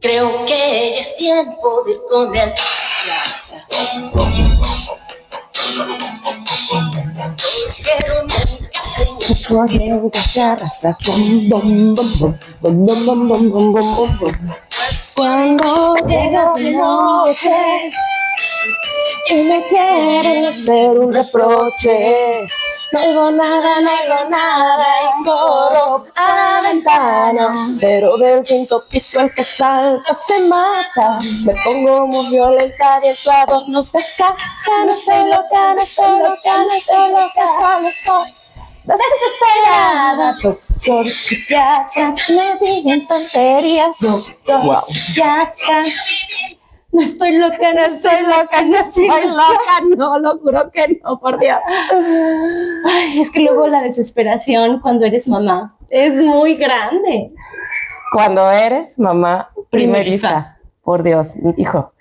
Creo que ya es tiempo de ir con el psiquiatra. Pero nunca se corriente se arrastra. Bom, bom, bom, bom, bom, bom, bom, bom, bom, bom, bom. pues cuando llega de noche Y me quieren hacer un reproche. No oigo nada y corro a la ventana. Pero del quinto piso el que salta se mata. Me pongo muy violenta y el clavo no se casa. No estoy loca, no estoy loca, no estoy loca, solo estoy desesperada. Doctor psiquiatra, me digan tonterías. Doctor psiquiatra. No estoy loca, no estoy loca, no estoy loca, no, lo juro que no, por Dios. Ay, es que luego la desesperación cuando eres mamá es muy grande. Cuando eres mamá primeriza, por Dios, hijo.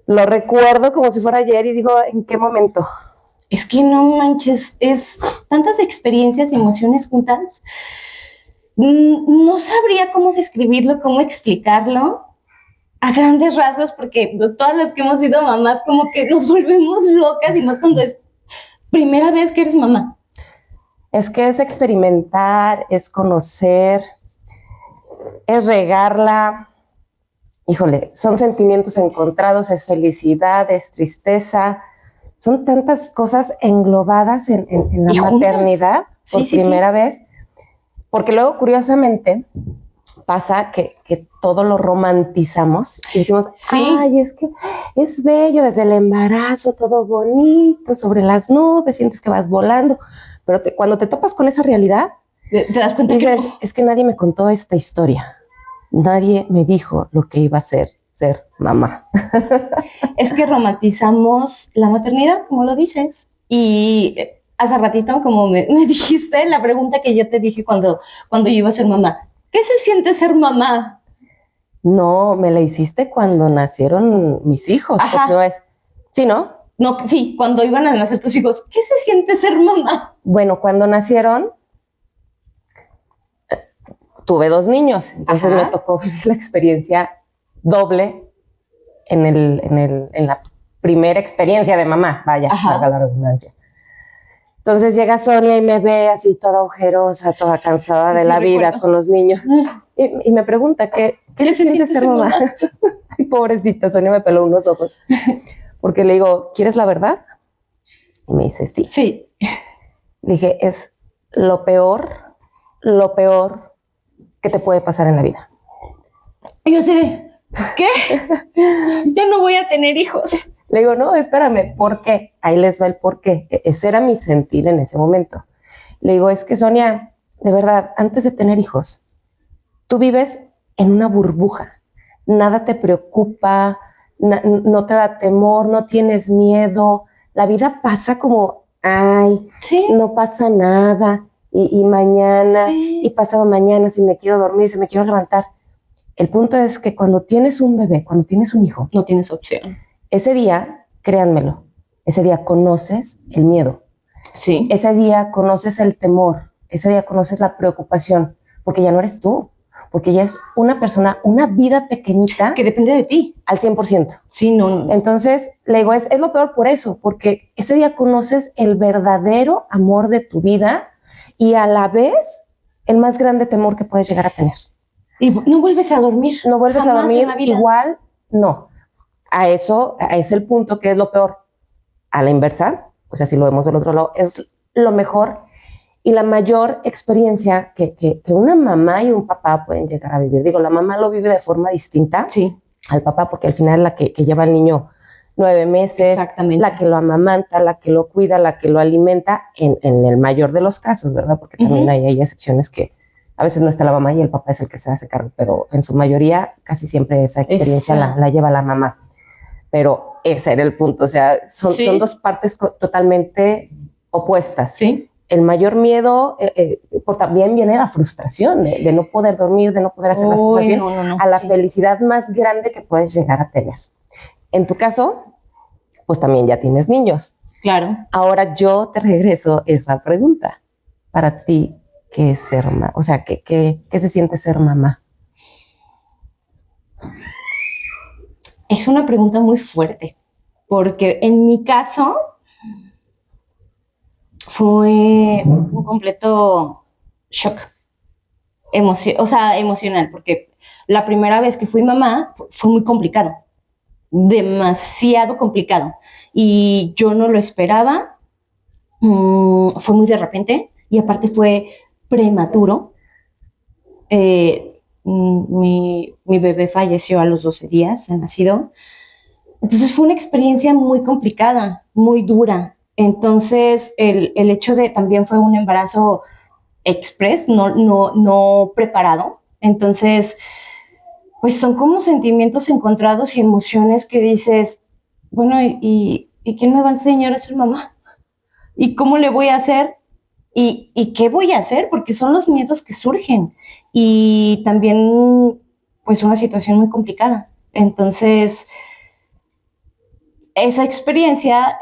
Lo recuerdo como si fuera ayer y digo, ¿en qué momento? Es que no manches, es tantas experiencias y emociones juntas. No sabría cómo describirlo, cómo explicarlo a grandes rasgos, porque todas las que hemos sido mamás como que nos volvemos locas y más cuando es primera vez que eres mamá. Es que es experimentar, es conocer, es regarla. Híjole, son sentimientos encontrados, es felicidad, es tristeza. Son tantas cosas englobadas en la maternidad por primera vez. Porque luego, curiosamente, pasa que todo lo romantizamos y decimos, ay, es que es bello desde el embarazo, todo bonito, sobre las nubes, sientes que vas volando, pero cuando te topas con esa realidad, te das cuenta dices, es que nadie me contó esta historia, nadie me dijo lo que iba a ser mamá. Es que romantizamos la maternidad, como lo dices, y hace ratito, como me dijiste, la pregunta que yo te dije cuando yo iba a ser mamá, ¿qué se siente ser mamá? No, me la hiciste cuando nacieron mis hijos. Ajá. Porque no es, ¿sí, no? No, sí, cuando iban a nacer tus hijos. ¿Qué se siente ser mamá? Bueno, cuando nacieron, tuve 2 niños. Entonces me tocó vivir la experiencia doble en la primera experiencia de mamá. Vaya, valga la redundancia. Entonces llega Sonia y me ve así toda ojerosa, toda cansada de la vida con los niños. Y me pregunta, ¿qué se siente ser mamá? Ay, pobrecita, Sonia me peló unos ojos. Porque le digo, ¿quieres la verdad? Y me dice, sí. Sí. Le dije, es lo peor que te puede pasar en la vida. Y yo así de, ¿qué? Yo no voy a tener hijos. Le digo, no, espérame, ¿por qué? Ahí les va el por qué. Ese era mi sentir en ese momento. Le digo, es que Sonia, de verdad, antes de tener hijos, tú vives en una burbuja. Nada te preocupa, no te da temor, no tienes miedo. La vida pasa como, ay, no pasa nada. Y mañana, y pasado mañana, si me quiero dormir, si me quiero levantar. El punto es que cuando tienes un bebé, cuando tienes un hijo, no tienes opción. Ese día, créanmelo, ese día conoces el miedo. Sí. Ese día conoces el temor. Ese día conoces la preocupación. Porque ya no eres tú. Porque ya es una persona, una vida pequeñita. Que depende de ti. Al 100%. Sí, no. Entonces, le digo, es lo peor por eso. Porque ese día conoces el verdadero amor de tu vida y a la vez el más grande temor que puedes llegar a tener. Y no vuelves a dormir. No vuelves a dormir. Igual, no. A eso es el punto que es lo peor. A la inversa, o sea, si lo vemos del otro lado, es lo mejor y la mayor experiencia que una mamá y un papá pueden llegar a vivir. Digo, la mamá lo vive de forma distinta al papá, porque al final es la que lleva al niño 9 meses, la que lo amamanta, la que lo cuida, la que lo alimenta, en el mayor de los casos, ¿verdad? Porque también hay excepciones que a veces no está la mamá y el papá es el que se hace cargo, pero en su mayoría casi siempre esa experiencia la lleva la mamá. Pero ese era el punto, o sea, son 2 partes totalmente opuestas. Sí. El mayor miedo, también viene la frustración de no poder dormir, de no poder hacer las cosas bien, a la felicidad más grande que puedes llegar a tener. En tu caso, pues también ya tienes niños. Claro. Ahora yo te regreso esa pregunta. Para ti, ¿qué es ser mamá? O sea, ¿qué se siente ser mamá? Es una pregunta muy fuerte, porque en mi caso fue un completo shock, emocional, porque la primera vez que fui mamá fue muy complicado, demasiado complicado, y yo no lo esperaba, fue muy de repente, y aparte fue prematuro. Mi bebé falleció a los 12 días de nacido. Entonces fue una experiencia muy complicada, muy dura. Entonces el hecho de también fue un embarazo express, no preparado. Entonces, pues son como sentimientos encontrados y emociones que dices, bueno, ¿y quién me va a enseñar a ser mamá? ¿Y cómo le voy a hacer? ¿Y qué voy a hacer? Porque son los miedos que surgen. Y también, pues, una situación muy complicada. Entonces, esa experiencia,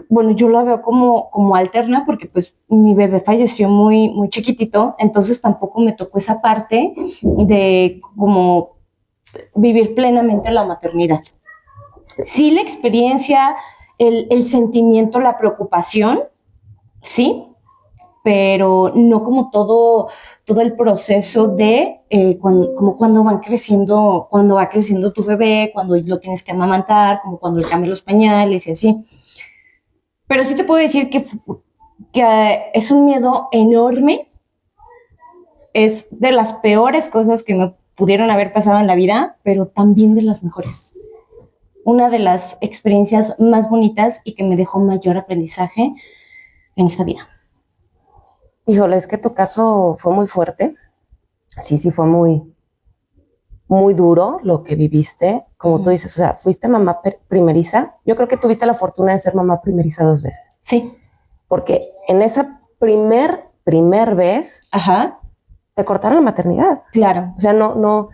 bueno, yo la veo como alterna porque, pues, mi bebé falleció muy, muy chiquitito, entonces tampoco me tocó esa parte de como vivir plenamente la maternidad. Sí, la experiencia, el sentimiento, la preocupación, sí, pero no como todo el proceso de como cuando cuando va creciendo tu bebé, cuando lo tienes que amamantar, como cuando le cambias los pañales y así. Pero sí te puedo decir que es un miedo enorme, es de las peores cosas que me pudieron haber pasado en la vida, pero también de las mejores. Una de las experiencias más bonitas y que me dejó mayor aprendizaje en esta vida. Híjole, es que tu caso fue muy fuerte. Sí, fue muy, muy duro lo que viviste. Como tú dices, o sea, fuiste mamá primeriza. Yo creo que tuviste la fortuna de ser mamá primeriza 2 veces. Sí. Porque en esa primer vez, Ajá. te cortaron la maternidad. Claro. O sea, no,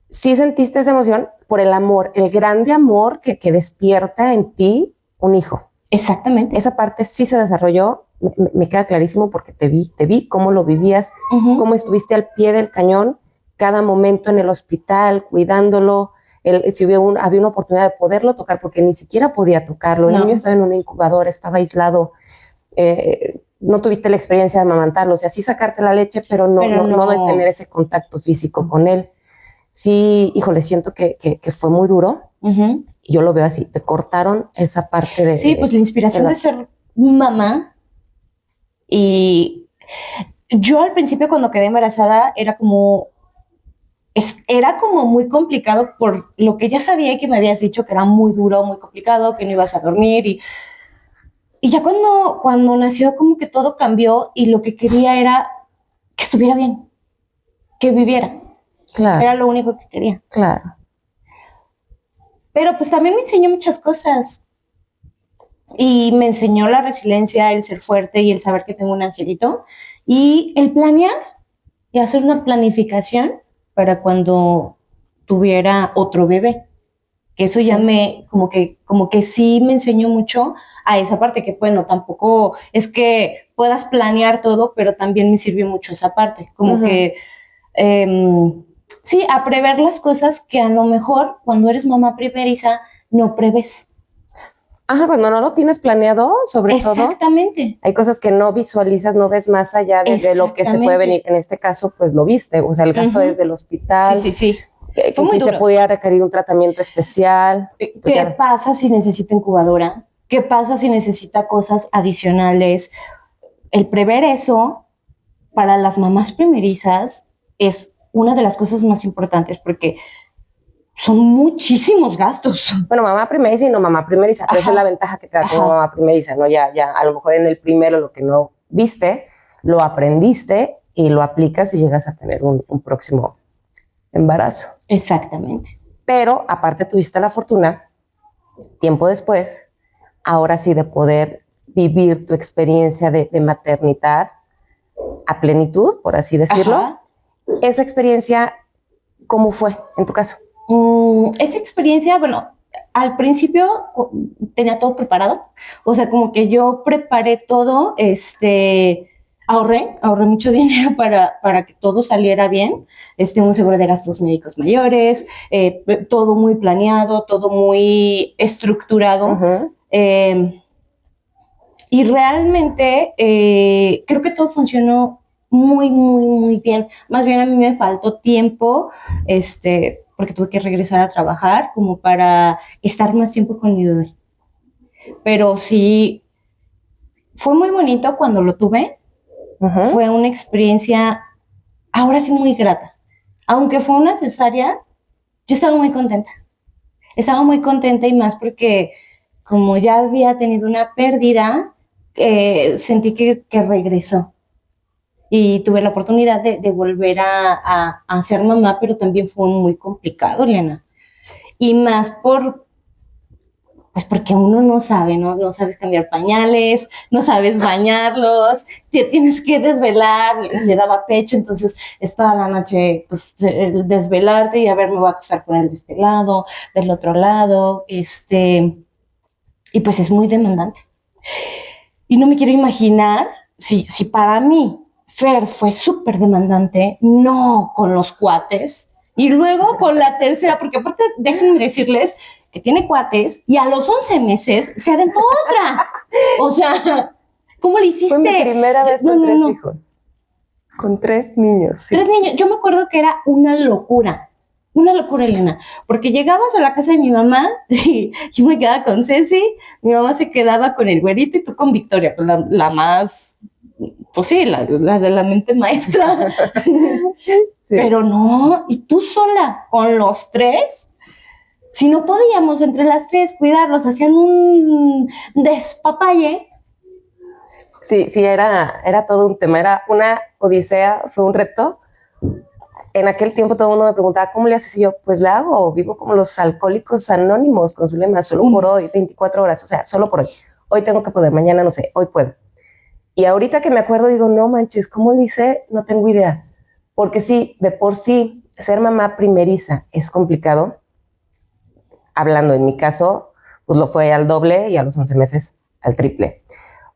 sí sentiste esa emoción por el amor, el grande amor que despierta en ti un hijo. Exactamente. Esa parte sí se desarrolló, me queda clarísimo porque te vi cómo lo vivías, cómo estuviste al pie del cañón, cada momento en el hospital, cuidándolo, si había una oportunidad de poderlo tocar, porque ni siquiera podía tocarlo, el niño estaba en una incubadora, estaba aislado, no tuviste la experiencia de amamantarlo, o sea, sí sacarte la leche, pero no de tener ese contacto físico con él. Sí, híjole, siento que fue muy duro. Y yo lo veo así, te cortaron esa parte de... Sí, pues la inspiración de ser mamá. Y yo al principio cuando quedé embarazada era como muy complicado por lo que ya sabía y que me habías dicho que era muy duro, muy complicado, que no ibas a dormir. Y ya cuando nació como que todo cambió y lo que quería era que estuviera bien, que viviera. Claro. Era lo único que quería. Claro. Pero pues también me enseñó muchas cosas. Y me enseñó la resiliencia, el ser fuerte y el saber que tengo un angelito. Y el planear y hacer una planificación para cuando tuviera otro bebé. Que eso ya como que sí me enseñó mucho a esa parte, que bueno, tampoco es que puedas planear todo, pero también me sirvió mucho esa parte. Como que, sí, a prever las cosas que a lo mejor cuando eres mamá primeriza no prevés. Ajá, cuando no lo tienes planeado, sobre todo. Exactamente. Hay cosas que no visualizas, no ves más allá de lo que se puede venir. En este caso, pues lo viste, o sea, el gasto desde el hospital. Sí. Fue muy duro. Se podía requerir un tratamiento especial. ¿Qué pasa si necesita incubadora? ¿Qué pasa si necesita cosas adicionales? El prever eso para las mamás primerizas es una de las cosas más importantes porque son muchísimos gastos. Bueno, mamá primeriza y no mamá primeriza, pero esa es la ventaja que te da como mamá primeriza, ¿no? Ya, a lo mejor en el primero lo que no viste, lo aprendiste y lo aplicas y llegas a tener un próximo embarazo. Exactamente. Pero aparte tuviste la fortuna, tiempo después, ahora sí de poder vivir tu experiencia de maternidad a plenitud, por así decirlo. Esa experiencia, ¿cómo fue en tu caso? Esa experiencia, bueno, al principio tenía todo preparado, o sea, como que yo preparé todo, Ahorré mucho dinero para que todo saliera bien. Un seguro de gastos médicos mayores, todo muy planeado, todo muy estructurado. Ujú. Y realmente creo que todo funcionó muy, muy, muy bien. Más bien a mí me faltó tiempo, porque tuve que regresar a trabajar como para estar más tiempo con mi bebé. Pero sí, fue muy bonito cuando lo tuve. Ujú. Fue una experiencia, ahora sí, muy grata. Aunque fue una cesárea, yo estaba muy contenta. Estaba muy contenta y más porque como ya había tenido una pérdida, sentí que regresó. Y tuve la oportunidad de volver a ser mamá, pero también fue muy complicado, Elena. Y más pues porque uno no sabe, ¿no? No sabes cambiar pañales, no sabes bañarlos, te tienes que desvelar, le daba pecho, entonces es toda la noche, pues, desvelarte y a ver, me voy a acostar con él de este lado, del otro lado, y pues es muy demandante. Y no me quiero imaginar si para mí Fer fue súper demandante, no con los cuates, y luego con la tercera, porque aparte déjenme decirles que tiene cuates y a los 11 meses se aventó otra. O sea, ¿cómo le Fue mi hiciste? primera vez No, con no, tres no. hijos. Con 3 niños, sí. 3 niños. Yo me acuerdo que era una locura, Elena, porque llegabas a la casa de mi mamá y yo me quedaba con Ceci, mi mamá se quedaba con el güerito y tú con Victoria, con la más, pues sí, la de la mente maestra. Sí. Pero no, y tú sola, con los tres, si no podíamos entre las tres cuidarlos, hacían un despapalle. Sí, sí, era todo un tema, era una odisea, fue un reto. En aquel tiempo todo el mundo me preguntaba, ¿cómo le haces? Y yo, pues la hago, vivo como los alcohólicos anónimos con su lema, solo por hoy, 24 horas, o sea, solo por hoy. Hoy tengo que poder, mañana no sé, hoy puedo. Y ahorita que me acuerdo digo, no manches, ¿cómo le hice? No tengo idea. Porque sí, de por sí, ser mamá primeriza es complicado. Hablando en mi caso, pues lo fue al doble y a los 11 meses al triple.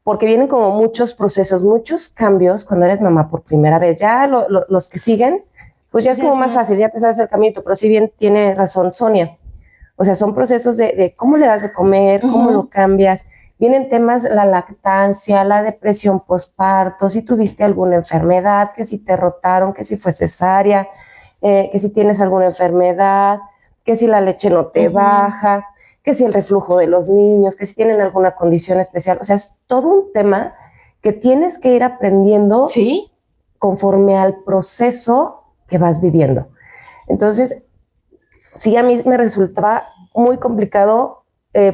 Porque vienen como muchos procesos, muchos cambios cuando eres mamá por primera vez. Ya los que siguen, pues ya es como más fácil, ya te sabes el caminito, pero si bien tiene razón Sonia. O sea, son procesos de cómo le das de comer, cómo lo cambias. Vienen temas, la lactancia, la depresión postparto, si tuviste alguna enfermedad, que si te rotaron, que si fue cesárea, que si tienes alguna enfermedad, que si la leche no te baja, que si el reflujo de los niños, que si tienen alguna condición especial. O sea, es todo un tema que tienes que ir aprendiendo Sí. conforme al proceso que vas viviendo. Entonces, sí, a mí me resultaba muy complicado,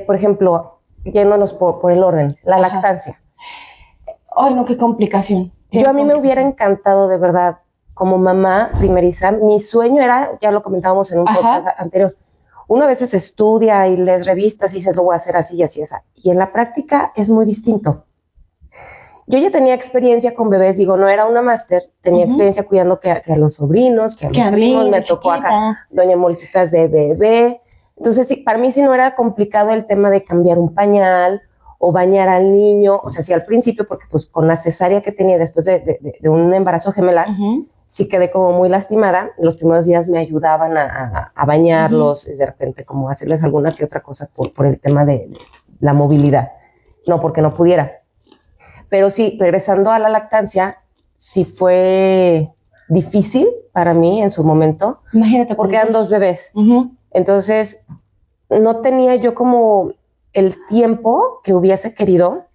por ejemplo, yéndonos por el orden, la lactancia. Ay, no, qué complicación. Yo a mí me hubiera encantado de verdad, como mamá primeriza, mi sueño era, ya lo comentábamos en un podcast anterior, uno a veces estudia y lees revistas y dice, lo voy a hacer así y así, así. Y en la práctica es muy distinto. Yo ya tenía experiencia con bebés, digo, no era una máster, tenía experiencia cuidando que a los sobrinos, que a los primos, me tocó acá doña Molquitas de bebé. Entonces, sí, para mí sí no era complicado el tema de cambiar un pañal o bañar al niño, o sea, sí al principio, porque pues con la cesárea que tenía después de un embarazo gemelar, sí quedé como muy lastimada. Los primeros días me ayudaban a bañarlos, y de repente como hacerles alguna que otra cosa por el tema de la movilidad. No porque no pudiera. Pero sí, regresando a la lactancia, sí fue difícil para mí en su momento. Imagínate. Porque eran 2 bebés. Entonces, no tenía yo como el tiempo que hubiese querido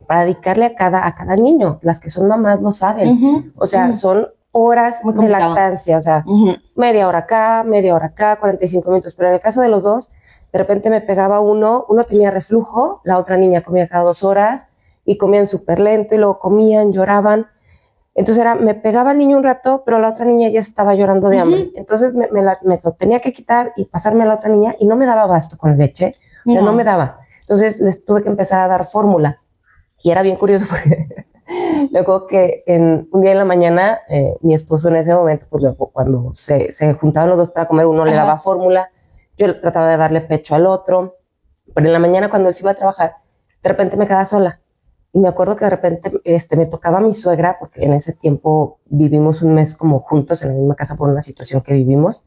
para dedicarle a cada niño. Las que son mamás lo saben. O sea, son horas de lactancia. O sea, media hora acá, 45 minutos. Pero en el caso de los dos, de repente me pegaba uno tenía reflujo, la otra niña comía cada 2 horas y comían súper lento y luego comían, lloraban. Entonces me pegaba el niño un rato, pero la otra niña ya estaba llorando de hambre. Entonces me lo tenía que quitar y pasarme a la otra niña y no me daba abasto con leche. O sea, no me daba. Entonces les tuve que empezar a dar fórmula. Y era bien curioso porque luego que un día en la mañana, mi esposo en ese momento, pues luego cuando se juntaban los dos para comer, uno le daba fórmula, yo trataba de darle pecho al otro. Pero en la mañana cuando él se iba a trabajar, de repente me quedaba sola. y me acuerdo que de repente me tocaba mi suegra, porque en ese tiempo vivimos un mes como juntos en la misma casa por una situación que vivimos.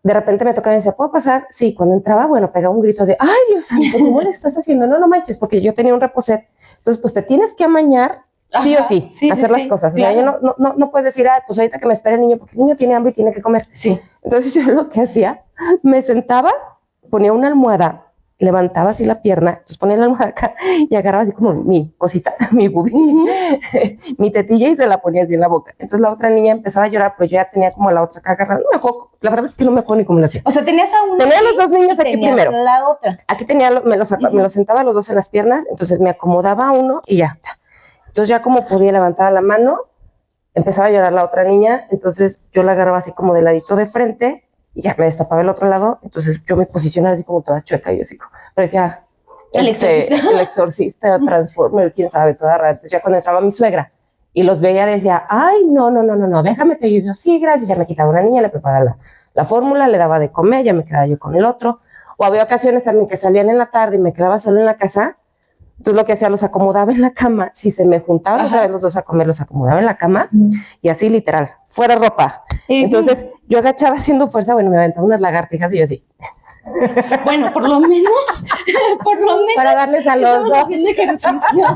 De repente me tocaba y decía, ¿puedo pasar? Sí, cuando entraba, bueno, pegaba un grito de, ¡ay, Dios santo! ¿Cómo le estás haciendo? No, no manches, porque yo tenía un reposet. Entonces, pues te tienes que amañar, sí o sí, hacer las cosas. Claro. O sea, no puedes decir, ay, pues ahorita que me espere el niño, porque el niño tiene hambre y tiene que comer. Sí. Entonces yo lo que hacía, me sentaba, ponía una almohada, levantaba así la pierna, entonces ponía la almohada acá y agarraba así como mi cosita, mi boobie, mi tetilla y se la ponía así en la boca. Entonces la otra niña empezaba a llorar, pero yo ya tenía como la otra acá agarrada. No me acuerdo, la verdad es que no me acuerdo ni cómo lo hacía. O sea, tenías a uno. Tenía a los dos niños aquí primero. La otra. Aquí tenía, me los sentaba a los dos en las piernas, entonces me acomodaba a uno y ya. Entonces ya como podía levantar la mano, empezaba a llorar la otra niña, entonces yo la agarraba así como de ladito de frente y ya me destapaba el otro lado, entonces yo me posicionaba así como toda chueca y yo así como, parecía el exorcista. El exorcista, Transformer, quién sabe, toda rara. Entonces ya cuando entraba mi suegra y los veía decía, ay, no, déjame te ayudo. Sí, gracias, ya me quitaba una niña, le preparaba la fórmula, le daba de comer, ya me quedaba yo con el otro. O había ocasiones también que salían en la tarde y me quedaba sola en la casa. Entonces lo que hacía, los acomodaba en la cama. Si se me juntaban otra vez los dos a comer, los acomodaba en la cama y así literal, fuera ropa. Entonces yo agachaba haciendo fuerza, bueno, me aventaba unas lagartijas y yo así. Bueno, por lo menos. Para darles a los dos. Haciendo ejercicio.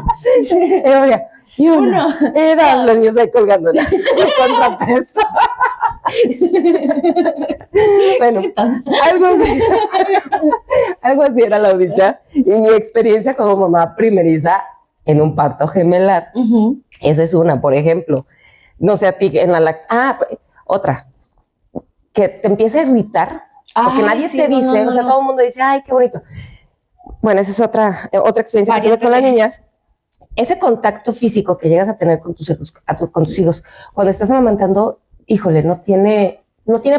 Y uno. Eran los niños ahí colgando de contrapeso. Bueno, algo así era la odisea y mi experiencia como mamá primeriza en un parto gemelar. Esa es una, por ejemplo. No sé a ti, en la otra, que te empieza a irritar, porque nadie te dice, o sea, todo el mundo dice, ay, qué bonito. Bueno, esa es otra experiencia que tuve con las niñas. Ese contacto físico que llegas a tener con tus hijos, con tus hijos, cuando estás amamantando, híjole, no tiene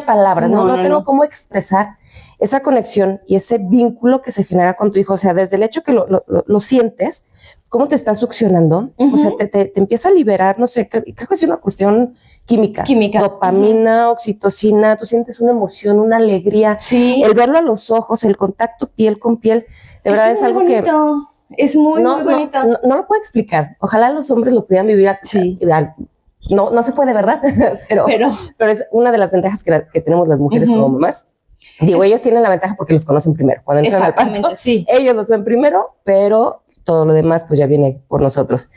palabras, no tengo cómo expresar esa conexión y ese vínculo que se genera con tu hijo. O sea, desde el hecho que lo sientes, cómo te está succionando, o sea, te empieza a liberar, no sé, creo que es una cuestión química. Dopamina, oxitocina, tú sientes una emoción, una alegría. Sí. El verlo a los ojos, el contacto piel con piel, de verdad es algo bonito. que... Es muy bonito. No lo puedo explicar. Ojalá los hombres lo pudieran vivir. Sí. No se puede, ¿verdad? pero es una de las ventajas que tenemos las mujeres como mamás. Digo, ellos tienen la ventaja porque los conocen primero. Cuando entran al parto, ellos los ven primero, pero todo lo demás pues ya viene por nosotros.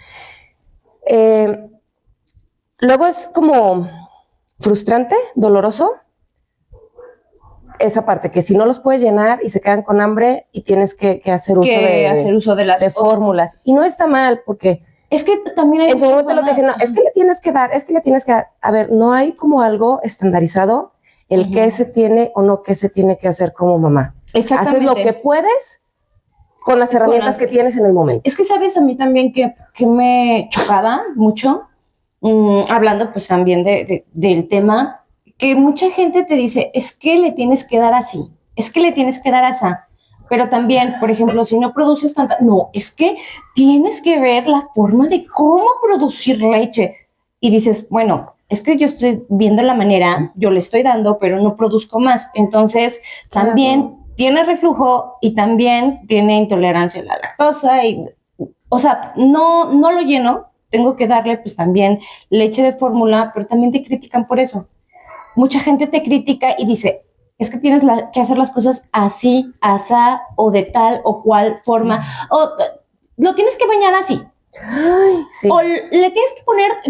Luego es como frustrante, doloroso, esa parte, que si no los puedes llenar y se quedan con hambre y tienes que hacer uso de fórmulas. Y no está mal, porque es que también hay en su momento lo que dicen, no, es que le tienes que dar, a ver, no hay como algo estandarizado el qué se tiene o no qué se tiene que hacer como mamá. Exactamente. Haces lo que puedes con las herramientas que tienes en el momento. Es que sabes a mí también que me chocaba mucho, hablando pues también del tema, que mucha gente te dice, es que le tienes que dar así, es que le tienes que dar así. Pero también, por ejemplo, si no produces tanta... No, es que tienes que ver la forma de cómo producir leche. Y dices, bueno, es que yo estoy viendo la manera, yo le estoy dando, pero no produzco más. Entonces, también tiene reflujo y también tiene intolerancia a la lactosa. O sea, no lo lleno. Tengo que darle, pues, también leche de fórmula, pero también te critican por eso. Mucha gente te critica y dice... Es que tienes que hacer las cosas así, asá, o de tal o cual forma, o lo tienes que bañar así. Ay, sí. O le tienes que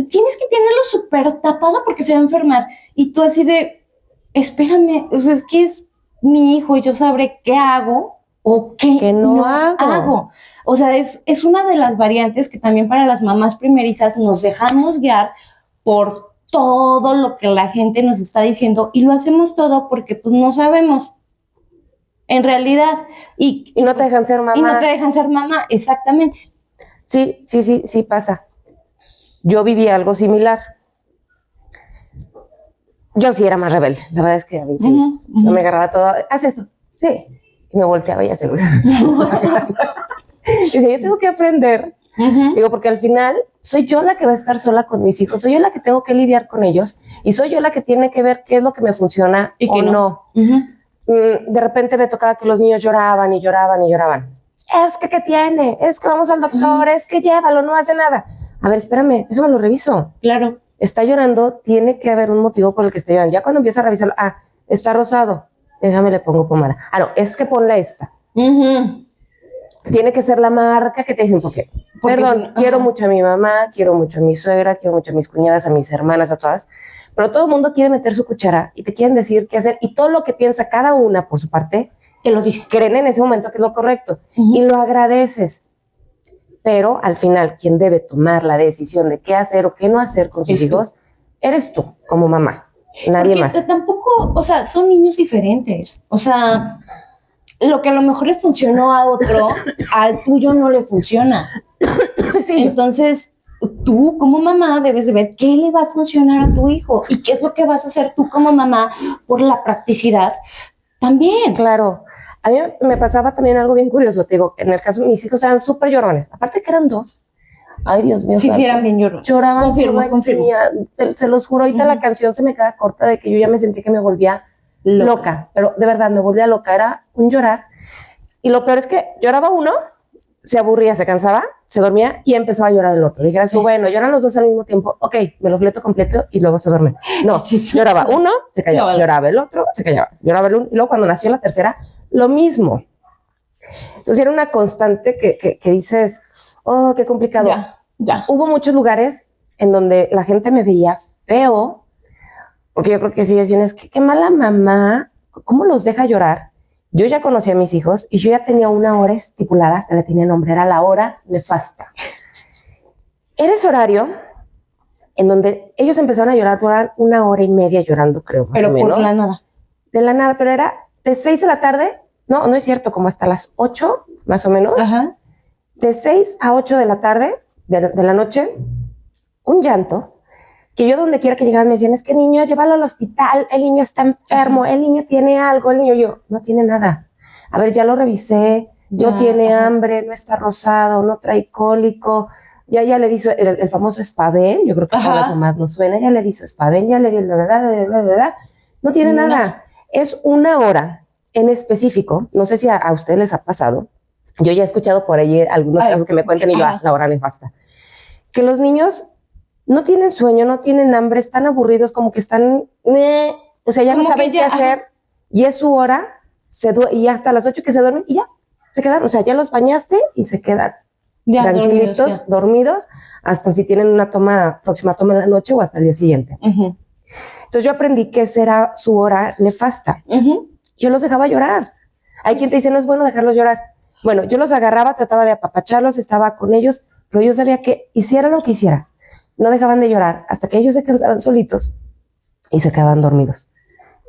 tienes que tenerlo súper tapado porque se va a enfermar. Y tú así de, espérame, o sea, es que es mi hijo y yo sabré qué hago o qué no hago. O sea, es una de las variantes que también para las mamás primerizas nos dejamos guiar por todo lo que la gente nos está diciendo y lo hacemos todo porque pues no sabemos en realidad y no te dejan ser mamá. Y no te dejan ser mamá, exactamente. Sí pasa. Yo viví algo similar. Yo sí era más rebelde, la verdad es que a mí sí, no me agarraba todo, haz esto, sí, y me volteaba y hacía Dice, yo tengo que aprender. Digo, porque al final soy yo la que va a estar sola con mis hijos, soy yo la que tengo que lidiar con ellos y soy yo la que tiene que ver qué es lo que me funciona y o no. De repente me tocaba que los niños lloraban y lloraban y lloraban. es que ¿qué tiene? Es que vamos al doctor, es que llévalo, no hace nada. A ver, espérame, déjame lo reviso. Claro. Está llorando, tiene que haber un motivo por el que esté llorando. Ya cuando empieza a revisarlo, está rosado, déjame le pongo pomada. No, es que ponle esta. Tiene que ser la marca que te dicen, porque perdón, quiero mucho a mi mamá, quiero mucho a mi suegra, quiero mucho a mis cuñadas, a mis hermanas, a todas, pero todo el mundo quiere meter su cuchara y te quieren decir qué hacer, y todo lo que piensa cada una por su parte, te lo dice. Creen en ese momento que es lo correcto, y lo agradeces. Pero al final, quien debe tomar la decisión de qué hacer o qué no hacer con sus hijos, eres tú, como mamá, nadie porque más. Tampoco, o sea, son niños diferentes. O sea, lo que a lo mejor le funcionó a otro, al tuyo no le funciona. Sí. Entonces, tú como mamá debes de ver qué le va a funcionar a tu hijo y qué es lo que vas a hacer tú como mamá por la practicidad también. Claro. A mí me pasaba también algo bien curioso, te digo, en el caso, mis hijos eran súper llorones, aparte que eran 2. Ay, Dios mío. Sí, eran bien llorones. Lloraban. Confirmo. Se los juro, ahorita la canción se me queda corta de que yo ya me sentí que me volvía loca, pero de verdad me volvía loca, era un llorar. Y lo peor es que lloraba uno, se aburría, se cansaba, se dormía y empezaba a llorar el otro. Dijeras tú, bueno, lloran los 2 al mismo tiempo, ok, me lo fleto completo y luego se duerme. No, lloraba uno, se callaba, lloraba el otro, se callaba, lloraba el uno, y luego cuando nació la tercera, lo mismo. Entonces era una constante que dices, oh, qué complicado. Ya. Hubo muchos lugares en donde la gente me veía feo, porque yo creo que sí decían, es que qué mala mamá, ¿cómo los deja llorar? Yo ya conocía a mis hijos y yo ya tenía una hora estipulada, hasta le tenía nombre, era la hora nefasta. Era ese horario en donde ellos empezaron a llorar por 1 hora y media llorando, creo, más o menos. Pero por la nada. De la nada, pero era de 6 de la tarde, no es cierto, como hasta las 8, más o menos. Ajá. De 6 a 8 de la tarde, de la noche, un llanto, que yo donde quiera que llegaban me decían, es que niño, llévalo al hospital, el niño está enfermo, el niño tiene algo, el niño, yo, no tiene nada. A ver, ya lo revisé, no tiene hambre, no está rosado, no trae cólico, ya le hizo el famoso Spaven, yo creo que a todas las mamás nos suena, ya le hizo Spaven, ya le dio no tiene nada. Es 1 hora en específico, no sé si a ustedes les ha pasado, yo ya he escuchado por ahí algunos casos que me cuentan y yo, la hora nefasta, que los niños no tienen sueño, no tienen hambre, están aburridos, como que están, o sea, ya no saben qué hacer, y es su hora, y hasta las 8 que se duermen, y ya, se quedaron, o sea, ya los bañaste y se quedan ya, tranquilitos, dormidos, hasta si tienen una próxima toma en la noche o hasta el día siguiente. Entonces yo aprendí que esa era su hora nefasta. Yo los dejaba llorar. Hay quien te dice, no es bueno dejarlos llorar. Bueno, yo los agarraba, trataba de apapacharlos, estaba con ellos, pero yo sabía que hiciera lo que hiciera, no dejaban de llorar hasta que ellos se cansaban solitos y se quedaban dormidos.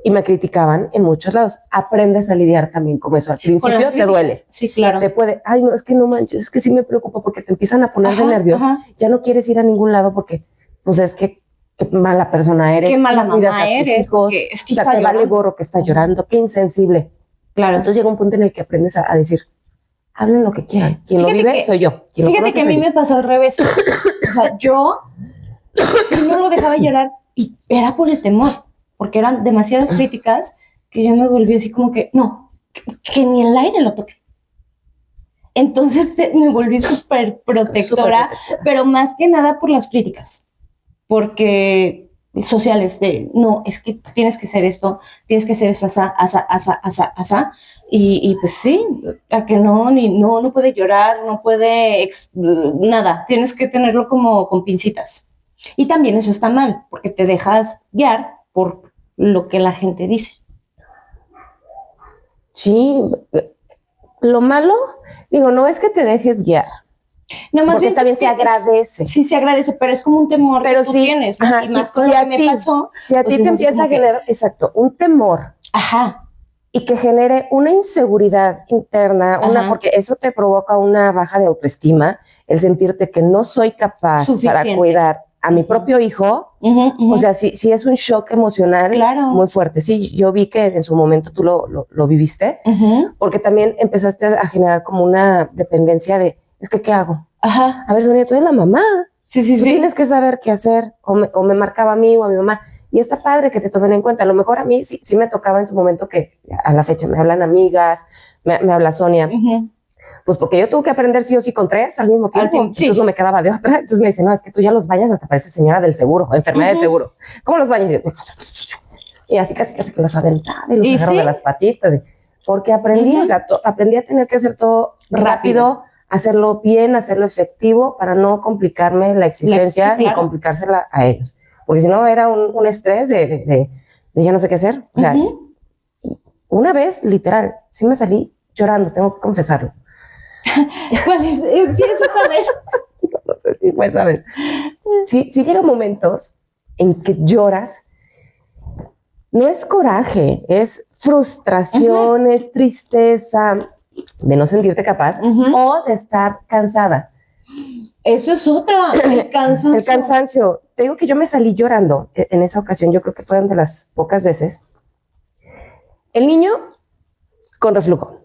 Y me criticaban en muchos lados. Aprendes a lidiar también con eso. Al principio te duele. Sí, claro. Te puede, ay, no, es que no manches, es que sí me preocupa porque te empiezan a poner de nervios. Ya no quieres ir a ningún lado porque, pues es que qué mala persona eres. Qué mala no cuidas mamá a tus eres. hijos, Es que o sea, te vale gorro que está llorando, qué insensible. Claro. Entonces llega un punto en el que aprendes a decir, hablen lo que quieran. Quien lo vive soy yo. Fíjate que a mí me pasó al revés. O sea, yo sí no lo dejaba llorar y era por el temor, porque eran demasiadas críticas que yo me volví así como que, no, que ni el aire lo toque. Entonces me volví súper protectora, pero más que nada por las críticas, porque sociales de, no, es que tienes que hacer esto, asá, y pues sí, a que no puede llorar, no puede, nada, tienes que tenerlo como con pincitas. Y también eso está mal, porque te dejas guiar por lo que la gente dice. Sí, lo malo, digo, no es que te dejes guiar. No, más porque bien está bien, se agradece. Sí, se agradece, pero es como un temor que tú tienes, ¿no? Ajá, y más con lo que me pasó. Si a ti te empieza a generar, exacto, un temor. Ajá. Y que genere una inseguridad interna, porque eso te provoca una baja de autoestima, el sentirte que no soy capaz para cuidar a mi propio hijo, o sea, sí es un shock emocional muy fuerte. Sí, yo vi que en su momento tú lo viviste, porque también empezaste a generar como una dependencia de, es que, ¿qué hago? A ver, Sonia, tú eres la mamá. Sí. Tienes que saber qué hacer, o me marcaba a mí o a mi mamá. Y está padre que te tomen en cuenta. A lo mejor a mí sí me tocaba en su momento que a la fecha me hablan amigas, me habla Sonia. Pues porque yo tuve que aprender sí o sí con 3 al mismo tiempo. sí. Entonces no me quedaba de otra. Entonces me dice, no, es que tú ya los bañas, hasta parece señora del seguro, enfermera del seguro. ¿Cómo los bañas? Y así casi que los aventaba y los ¿Y agarro sí? de las patitas. Porque aprendí, o sea, aprendí a tener que hacer todo rápido, hacerlo bien, hacerlo efectivo, para no complicarme la existencia claro. y complicársela a ellos. Porque si no era un estrés de ya no sé qué hacer. O sea, una vez, literal, sí me salí llorando, tengo que confesarlo. ¿Cuál es? Sí, eso sabes. No sé si fue, ¿sabes? Sí llegan momentos en que lloras. No es coraje, es frustración, es tristeza de no sentirte capaz o de estar cansada. Eso es otra, el cansancio. El cansancio. Te digo que yo me salí llorando en esa ocasión, yo creo que fueron de las pocas veces. El niño con reflujo.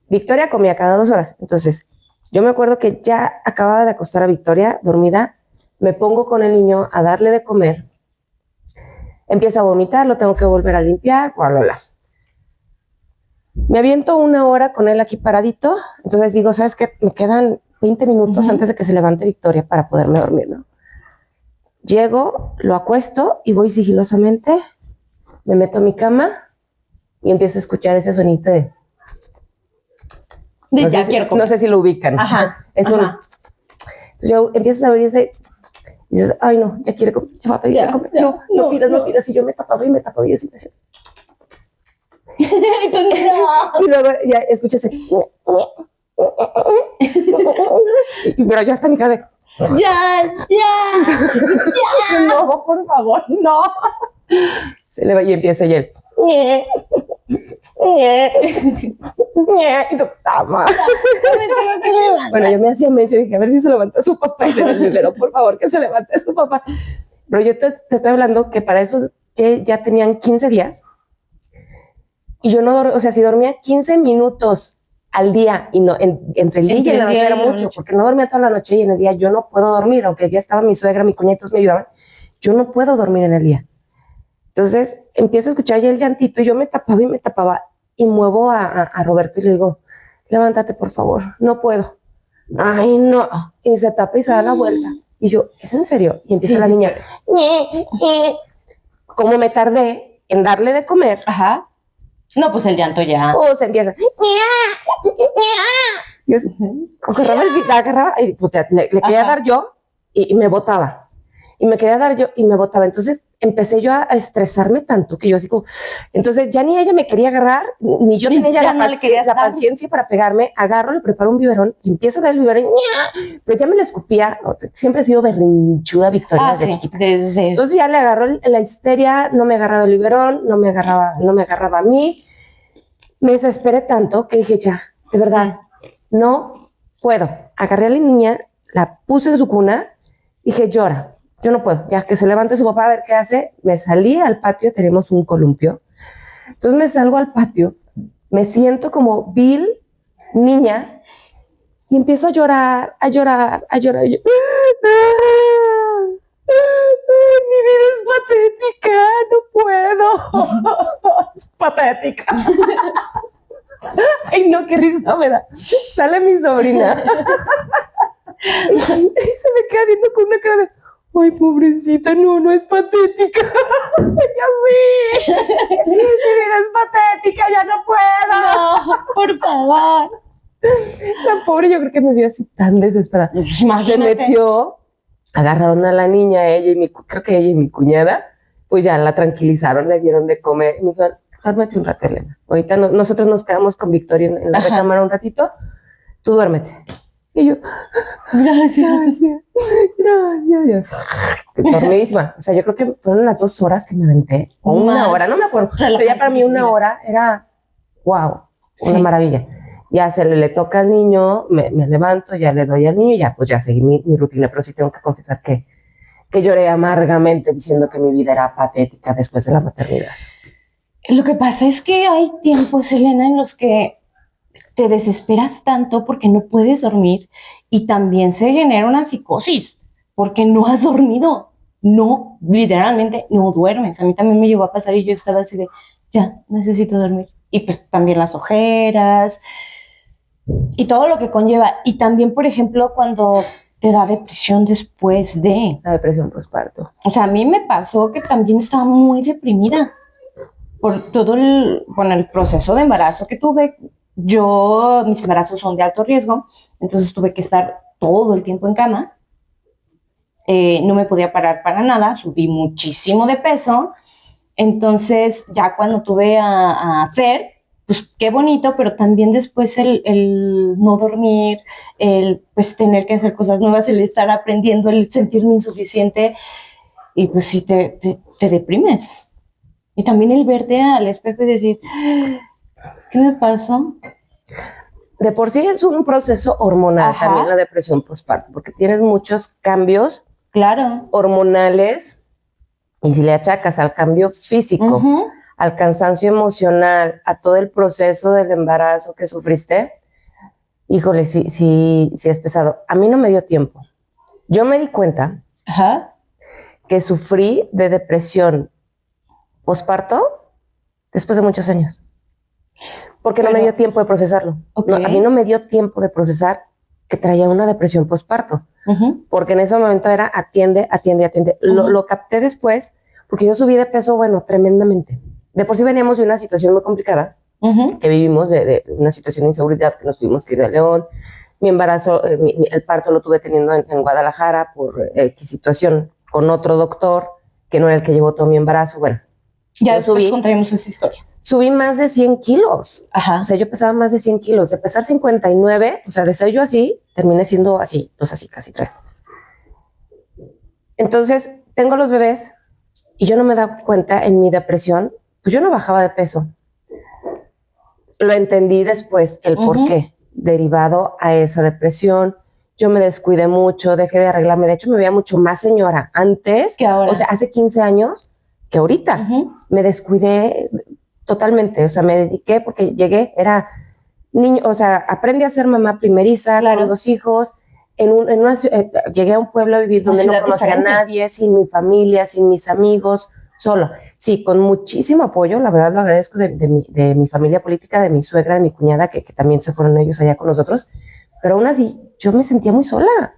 Victoria comía cada 2 horas. Entonces, yo me acuerdo que ya acababa de acostar a Victoria dormida, me pongo con el niño a darle de comer. Empieza a vomitar, lo tengo que volver a limpiar, bla, bla, bla. Me aviento 1 hora con él aquí paradito, entonces digo, ¿sabes qué? Me quedan 20 minutos antes de que se levante Victoria para poderme dormir, ¿no? Llego, lo acuesto y voy sigilosamente, me meto a mi cama y empiezo a escuchar ese sonito de... No ya quiero comer. No sé si lo ubican. Ajá. Es un... Entonces yo empiezo a oír ese... Y dices, ay no, ya quiere comer, ya va a pedir a comer. No pidas. Y yo me tapaba y yo siempre decía... Y luego ya escuché ese... Pero ya está mi cara de... Ya. No, por favor, no. Se le va y empieza y él... Y tú, tama. Bueno, yo me hacía mención y dije, a ver si se levanta su papá. Y le dije, pero por favor, que se levante su papá. Pero yo te estoy hablando que para eso ya tenían 15 días. Y yo no dormía, o sea, si dormía 15 minutos al día y no entre el día y la noche era mucho, porque no dormía toda la noche y en el día yo no puedo dormir, aunque ya estaba mi suegra, mi cuñada, todos me ayudaban, yo no puedo dormir en el día. Entonces empiezo a escuchar ya el llantito y yo me tapaba y muevo a Roberto y le digo, levántate por favor, no puedo. Ay, no. Y se tapa y se da la vuelta. Y yo, ¿es en serio? Y empieza la niña, como me tardé en darle de comer. Ajá. No, pues el llanto ya. Oh, se empieza. Y así, agarraba y pues, le quería dar yo y me botaba. Y me quería dar yo y me botaba. Entonces empecé yo a estresarme tanto que yo así como... Entonces ya ni ella me quería agarrar, ni yo tenía ya la paciencia para pegarme. Agarro, le preparo un biberón, le empiezo a dar el biberón, pero ya me lo escupía. Siempre he sido berrinchuda, Victoria, desde chiquita. Entonces ya le agarró la histeria, no me agarraba el biberón, no me agarraba a mí. Me desesperé tanto que dije, ya, de verdad, no puedo. Agarré a la niña, la puse en su cuna, dije, llora, yo no puedo, ya que se levante su papá a ver qué hace. Me salí al patio, tenemos un columpio. Entonces me salgo al patio, me siento como vil niña y empiezo a llorar. Y yo, mi vida es patética, no puedo. Es patética. Ay, no, qué risa me da. Sale mi sobrina. Y se me queda viendo con una cara de, ay, pobrecita, no es patética. Ya sí. Mi vida es patética, ya no puedo. No, por favor. La pobre, yo creo que me vio así tan desesperada. Pues imagínate. Se metió, agarraron a la niña, creo que ella y mi cuñada, pues ya la tranquilizaron, le dieron de comer. Me dijeron, duérmete un rato, Elena. Ahorita nosotros nos quedamos con Victoria en la recámara un ratito, tú duérmete. Y yo, gracias. Dormidísima. O sea, yo creo que fueron las 2 horas que me aventé, o 1 hora, no me acuerdo. O sea, ya para mí 1 hora era, wow, una maravilla. Ya le toca al niño, me levanto, ya le doy al niño y ya, pues ya seguí mi rutina. Pero sí tengo que confesar que lloré amargamente diciendo que mi vida era patética después de la maternidad. Lo que pasa es que hay tiempos, Elena, en los que te desesperas tanto porque no puedes dormir y también se genera una psicosis porque no has dormido. No, literalmente no duermes. A mí también me llegó a pasar y yo estaba así de, ya, necesito dormir. Y pues también las ojeras. Y todo lo que conlleva. Y también, por ejemplo, cuando te da depresión después de... La depresión postparto. O sea, a mí me pasó que también estaba muy deprimida por todo el proceso de embarazo que tuve. Mis embarazos son de alto riesgo, entonces tuve que estar todo el tiempo en cama. No me podía parar para nada, subí muchísimo de peso. Entonces, ya cuando tuve a Fer, pues qué bonito, pero también después el no dormir, el pues tener que hacer cosas nuevas, el estar aprendiendo, el sentirme insuficiente, y pues sí te deprimes. Y también el verte al espejo y decir, ¿qué me pasó? De por sí es un proceso hormonal. Ajá. También la depresión postparto, porque tienes muchos cambios Claro. hormonales, y si le achacas al cambio físico, Ujú. al cansancio emocional, a todo el proceso del embarazo que sufriste, híjole, sí es pesado. A mí no me dio tiempo. Yo me di cuenta Ajá. que sufrí de depresión postparto después de muchos años, porque no me dio tiempo de procesarlo. Ok. No, a mí no me dio tiempo de procesar que traía una depresión postparto, porque en ese momento era atiende. Lo capté después, porque yo subí de peso, bueno, tremendamente. De por sí veníamos de una situación muy complicada, que vivimos, de una situación de inseguridad, que nos tuvimos que ir de León. Mi embarazo, el parto lo tuve teniendo en Guadalajara por X situación con otro doctor, que no era el que llevó todo mi embarazo. Bueno, ya después contaremos esa historia. Subí más de 100 kilos. Ajá. O sea, yo pesaba más de 100 kilos. De pesar 59, o sea, de ser yo así, terminé siendo así, 2 así, casi 3. Entonces, tengo los bebés y yo no me he dado cuenta en mi depresión, pues yo no bajaba de peso. Lo entendí después, el por qué, derivado a esa depresión. Yo me descuidé mucho, dejé de arreglarme. De hecho, me veía mucho más señora antes, que ahora. O sea, hace 15 años que ahorita. Me descuidé totalmente. O sea, me dediqué porque llegué, era niño, o sea, aprendí a ser mamá primeriza, Claro. con 2 hijos. Llegué a un pueblo a vivir donde no conocía a nadie, sin mi familia, sin mis amigos, solo. Sí, con muchísimo apoyo, la verdad lo agradezco de mi familia política, de mi suegra, de mi cuñada, que también se fueron ellos allá con nosotros, pero aún así yo me sentía muy sola.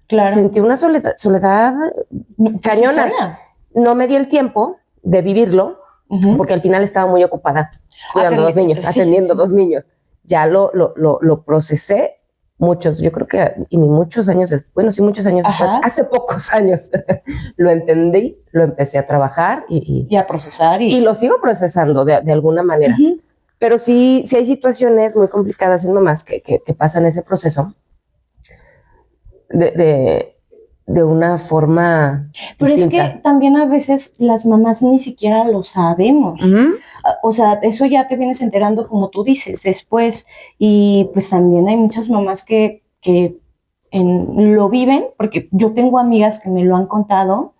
Claro. Sentí una soledad cañona. Sí, sola. No me di el tiempo de vivirlo, porque al final estaba muy ocupada cuidando dos niños, atendiendo 2 niños. Ya lo procesé muchos, yo creo que y ni muchos años después, bueno, sí muchos años después, hace pocos años lo entendí, lo empecé a trabajar y a procesar. Y lo sigo procesando de alguna manera. Pero sí hay situaciones muy complicadas en mamás que pasan ese proceso de una forma Pero distinta. es que también a veces las mamás ni siquiera lo sabemos. O sea, eso ya te vienes enterando, como tú dices, después. Y pues también hay muchas mamás que lo viven, porque yo tengo amigas que me lo han contado,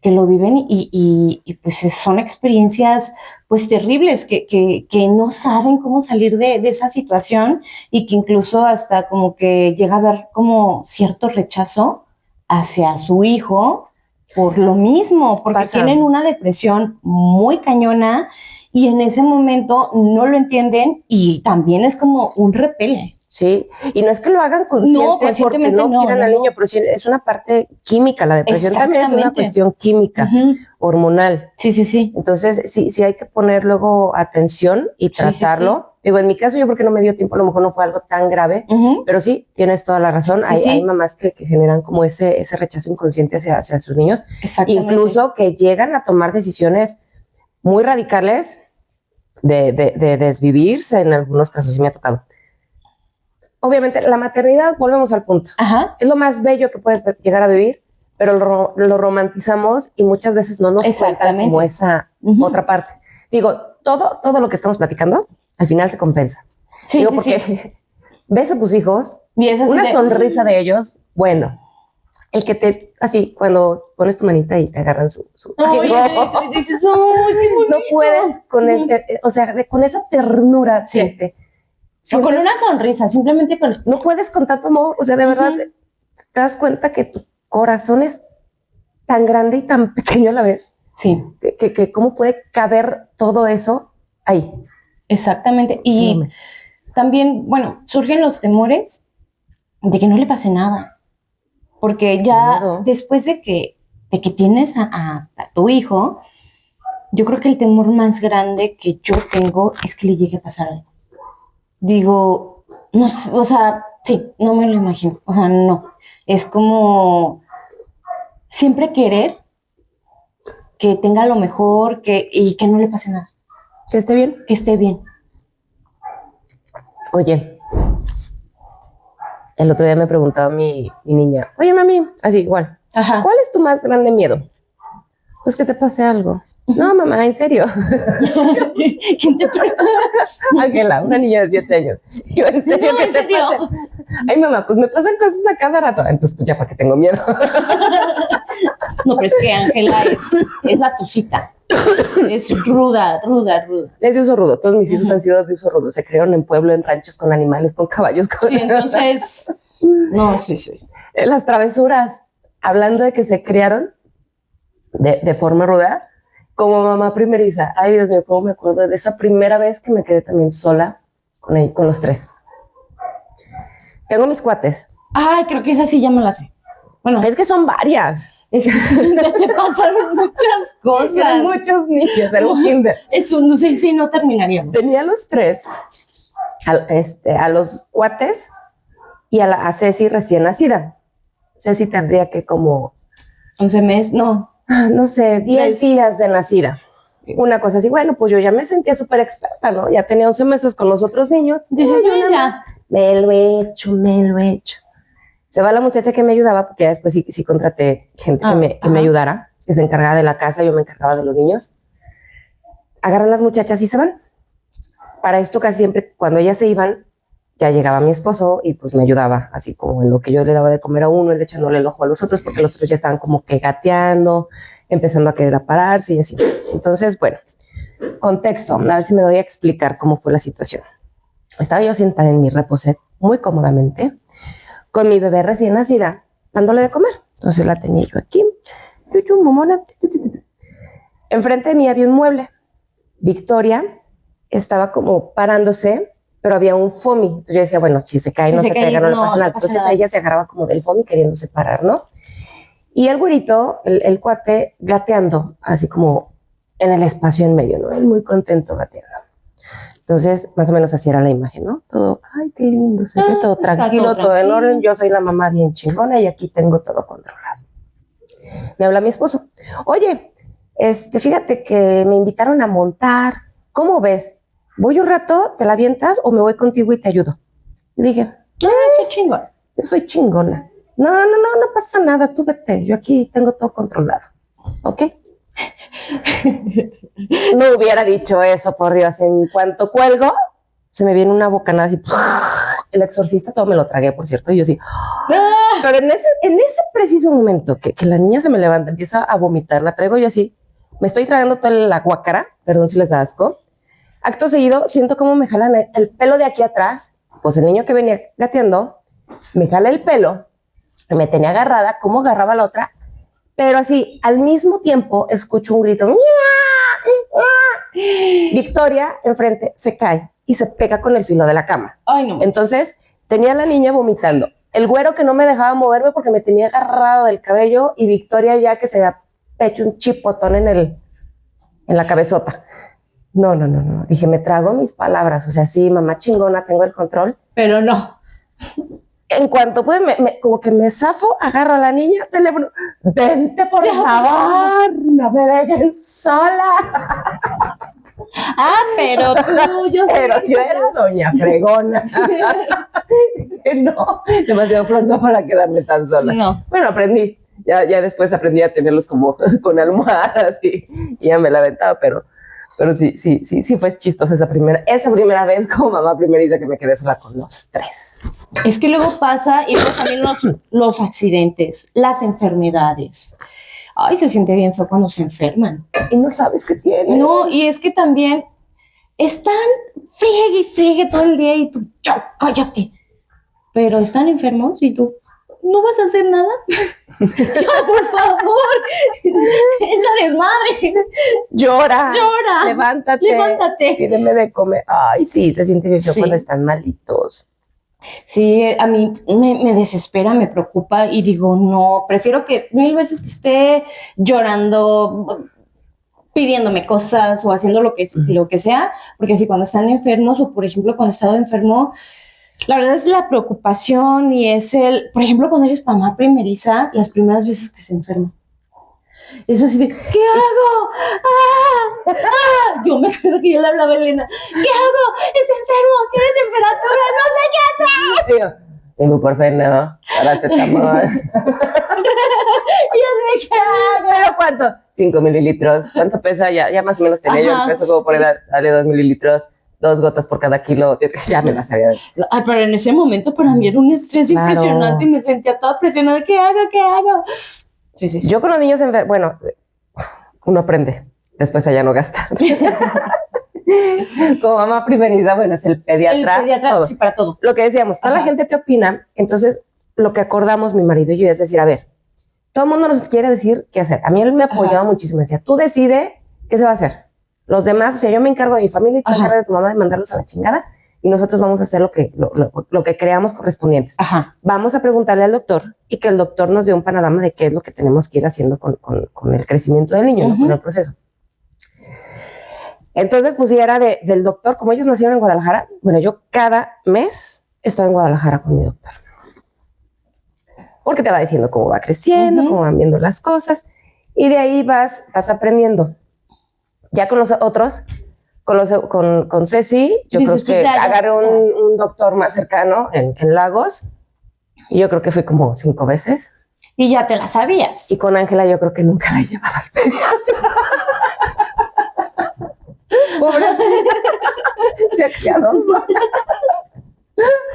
que lo viven y pues son experiencias pues terribles, que no saben cómo salir de esa situación y que incluso hasta como que llega a haber como cierto rechazo hacia su hijo por lo mismo, porque tienen una depresión muy cañona y en ese momento no lo entienden y también es como un repele. Sí, y no es que lo hagan porque no quieran al niño, pero sí es una parte química, la depresión también es una cuestión química, hormonal. Sí. Entonces, sí hay que poner luego atención y tratarlo. Sí. Digo, en mi caso yo porque no me dio tiempo, a lo mejor no fue algo tan grave, pero sí, tienes toda la razón. Hay mamás que generan como ese rechazo inconsciente hacia sus niños, incluso que llegan a tomar decisiones muy radicales de desvivirse, en algunos casos sí me ha tocado. Obviamente, la maternidad, volvemos al punto. Es lo más bello que puedes llegar a vivir, pero lo romantizamos y muchas veces no nos cuentan como esa otra parte. Digo, todo lo que estamos platicando, al final se compensa. Porque ves a tus hijos, una sonrisa de ellos, bueno, el que así, cuando pones tu manita y te agarran su y dices, ¡ay, no puedes con esa ternura, siente. O con una sonrisa, simplemente con... No puedes con tanto amor, o sea, de verdad te das cuenta que tu corazón es tan grande y tan pequeño a la vez. Sí. Que cómo puede caber todo eso ahí. Exactamente. Y también, bueno, surgen los temores de que no le pase nada. Porque ya Claro. después de que tienes a tu hijo, yo creo que el temor más grande que yo tengo es que le llegue a pasar algo. Digo, no sé, o sea, sí, no me lo imagino. O sea, no. Es como siempre querer que tenga lo mejor y que no le pase nada, Que esté bien. que esté bien. Oye, el otro día me preguntaba mi niña, oye, mami, así igual, Ajá. ¿cuál es tu más grande miedo? Pues que te pase algo. No, mamá, en serio. ¿Quién te pregunta? Ángela, una niña de 7 años. Yo, ¿en serio No, que en te serio. pase? Ay, mamá, pues me pasan cosas a cada rato. Entonces, pues ya, ¿para qué tengo miedo? No, pero es que Ángela es la tucita. Es ruda. Es de uso rudo. Todos mis hijos han sido de uso rudo. Se criaron en pueblo, en ranchos, con animales, con caballos. Sí, entonces. No, sí. Las travesuras. Hablando de que se criaron de forma ruda, como mamá primeriza. Ay, Dios mío, cómo me acuerdo de esa primera vez que me quedé también sola con los 3. Tengo mis cuates. Ay, creo que esa sí ya me la sé. Bueno, Es que son varias. es que sí, ya te pasaron muchas Eran cosas. muchos niños, era un kinder. Eso, no sé, sí, no terminaríamos. Tenía los 3, a los cuates y a Ceci recién nacida. Ceci tendría que como, 11 meses, no. no sé, 10 10 días de nacida. Una cosa así, bueno, pues yo ya me sentía súper experta, ¿no? Ya tenía 11 meses con los otros niños. Dice, Yo no, nada ya. más, me lo he hecho. Se va la muchacha que me ayudaba, porque ya después sí contraté gente que me Ajá. ayudara, que se encargaba de la casa, yo me encargaba de los niños. Agarran las muchachas y se van. Para esto casi siempre, cuando ellas se iban, ya llegaba mi esposo y pues me ayudaba, así como en lo que yo le daba de comer a uno, él echándole el ojo a los otros, porque los otros ya estaban como que gateando, empezando a querer pararse y así. Entonces, bueno, contexto, a ver si me doy a explicar cómo fue la situación. Estaba yo sentada en mi reposet muy cómodamente, con mi bebé recién nacida, dándole de comer. Entonces la tenía yo aquí, momona. Enfrente de mí había un mueble. Victoria estaba como parándose, pero había un foamy. Entonces yo decía, bueno, si se cae, Si no se se cae, caiga, no le no, pasa no nada. pasa Entonces nada. ella se agarraba como del foamy queriéndose parar, ¿no? Y el güerito, el cuate, gateando, así como en el espacio en medio, ¿no? Él muy contento gateando. Entonces, más o menos así era la imagen, ¿no? Todo, ay, qué lindo, se ve todo está tranquilo, todo todo en tranquilo. orden. Yo soy la mamá bien chingona y aquí tengo todo controlado. Me habla mi esposo. Oye, fíjate que me invitaron a montar. ¿Cómo ves? ¿Voy un rato, te la avientas o me voy contigo y te ayudo? Y dije, Estoy chingón. yo soy chingona. No pasa nada, tú vete. Yo aquí tengo todo controlado. ¿Ok? No hubiera dicho eso, por Dios. En cuanto cuelgo, se me viene una bocanada así. El exorcista, todo me lo tragué, por cierto. Y yo sí. Pero en ese preciso momento que la niña se me levanta, empieza a vomitar, la traigo yo así. Me estoy tragando toda la guácara, perdón si les da asco. Acto seguido, siento como me jalan el pelo de aquí atrás. Pues el niño que venía gateando me jala el pelo, me tenía agarrada, como agarraba la otra, pero así, al mismo tiempo, escucho un grito. Victoria, enfrente, se cae y se pega con el filo de la cama. Ay, no. Entonces, tenía a la niña vomitando. El güero que no me dejaba moverme porque me tenía agarrado del cabello y Victoria ya que se había hecho un chipotón en la cabezota. No. Dije, me trago mis palabras. O sea, sí, mamá chingona, tengo el control. Pero no. En cuanto pude, como que me zafo, agarro a la niña, teléfono, vente por favor, no me dejen sola. Pero tú, Pero yo era doña fregona. No, demasiado pronto para quedarme tan sola. No. Bueno, aprendí. Ya después aprendí a tenerlos como con almohadas y ya me la aventaba, pero sí fue chistosa esa primera vez como mamá primeriza que me quedé sola con los 3. Es que luego pasa, y luego también los accidentes, las enfermedades. Ay, se siente bien feo cuando se enferman. Y no sabes qué tiene. No, y es que también están friegue todo el día y tú, ya, cállate. Pero están enfermos y tú, ¿no vas a hacer nada? Ya, por favor. Echa desmadre. Llora. Llora. Levántate. Pídeme de comer. Ay, sí, se siente bien feo Sí. cuando están malitos. Sí, a mí me desespera, me preocupa y digo, no, prefiero que 1000 veces que esté llorando, pidiéndome cosas o haciendo lo que sea, porque si cuando están enfermos o, por ejemplo, cuando he estado enfermo, la verdad es la preocupación y es por ejemplo, cuando eres mamá primeriza, las primeras veces que se enferma. Es así de, ¿qué hago? ¡Ah! ¡Ah! Yo me acuerdo que yo le hablaba a Elena, ¿qué hago? Está enfermo, tiene temperatura, no sé qué hacer. Ibuprofeno, paracetamol. Yo sé qué hago. ¿Pero cuánto? 5 mililitros. ¿Cuánto pesa? Ya más o menos tenía yo el peso como por edad. Dale 2 mililitros, 2 gotas por cada kilo. Ya me la sabía. Ay, pero en ese momento para mí era un estrés impresionante y me sentía toda presionada. ¿Qué hago? ¿Qué hago? Sí. Yo con los niños, bueno, uno aprende. Después allá no gastar. Como mamá primeriza, bueno, es el pediatra. El pediatra, todo. sí, para todo. Lo que decíamos, toda la gente te opina. Entonces, lo que acordamos mi marido y yo es decir, a ver, todo el mundo nos quiere decir qué hacer. A mí él me apoyaba muchísimo. Me decía, tú decide qué se va a hacer. Los demás, o sea, yo me encargo de mi familia y tú encargas de tu mamá de mandarlos a la chingada y nosotros vamos a hacer lo que creamos correspondientes. Ajá. Vamos a preguntarle al doctor y que el doctor nos dé un panorama de qué es lo que tenemos que ir haciendo con el crecimiento del niño, ¿no? Con el proceso. Entonces, pues, sí, era del doctor, como ellos nacieron en Guadalajara, bueno, yo cada mes estaba en Guadalajara con mi doctor. Porque te va diciendo cómo va creciendo, cómo van viendo las cosas, y de ahí vas aprendiendo. Ya con los otros, con Ceci, yo Dices, creo que pues, agarré un doctor más cercano en Lagos, y yo creo que fui como 5 veces. Y ya te la sabías. Y con Ángela yo creo que nunca la llevaba al pediatra. Pobre. Se ha quedado sola.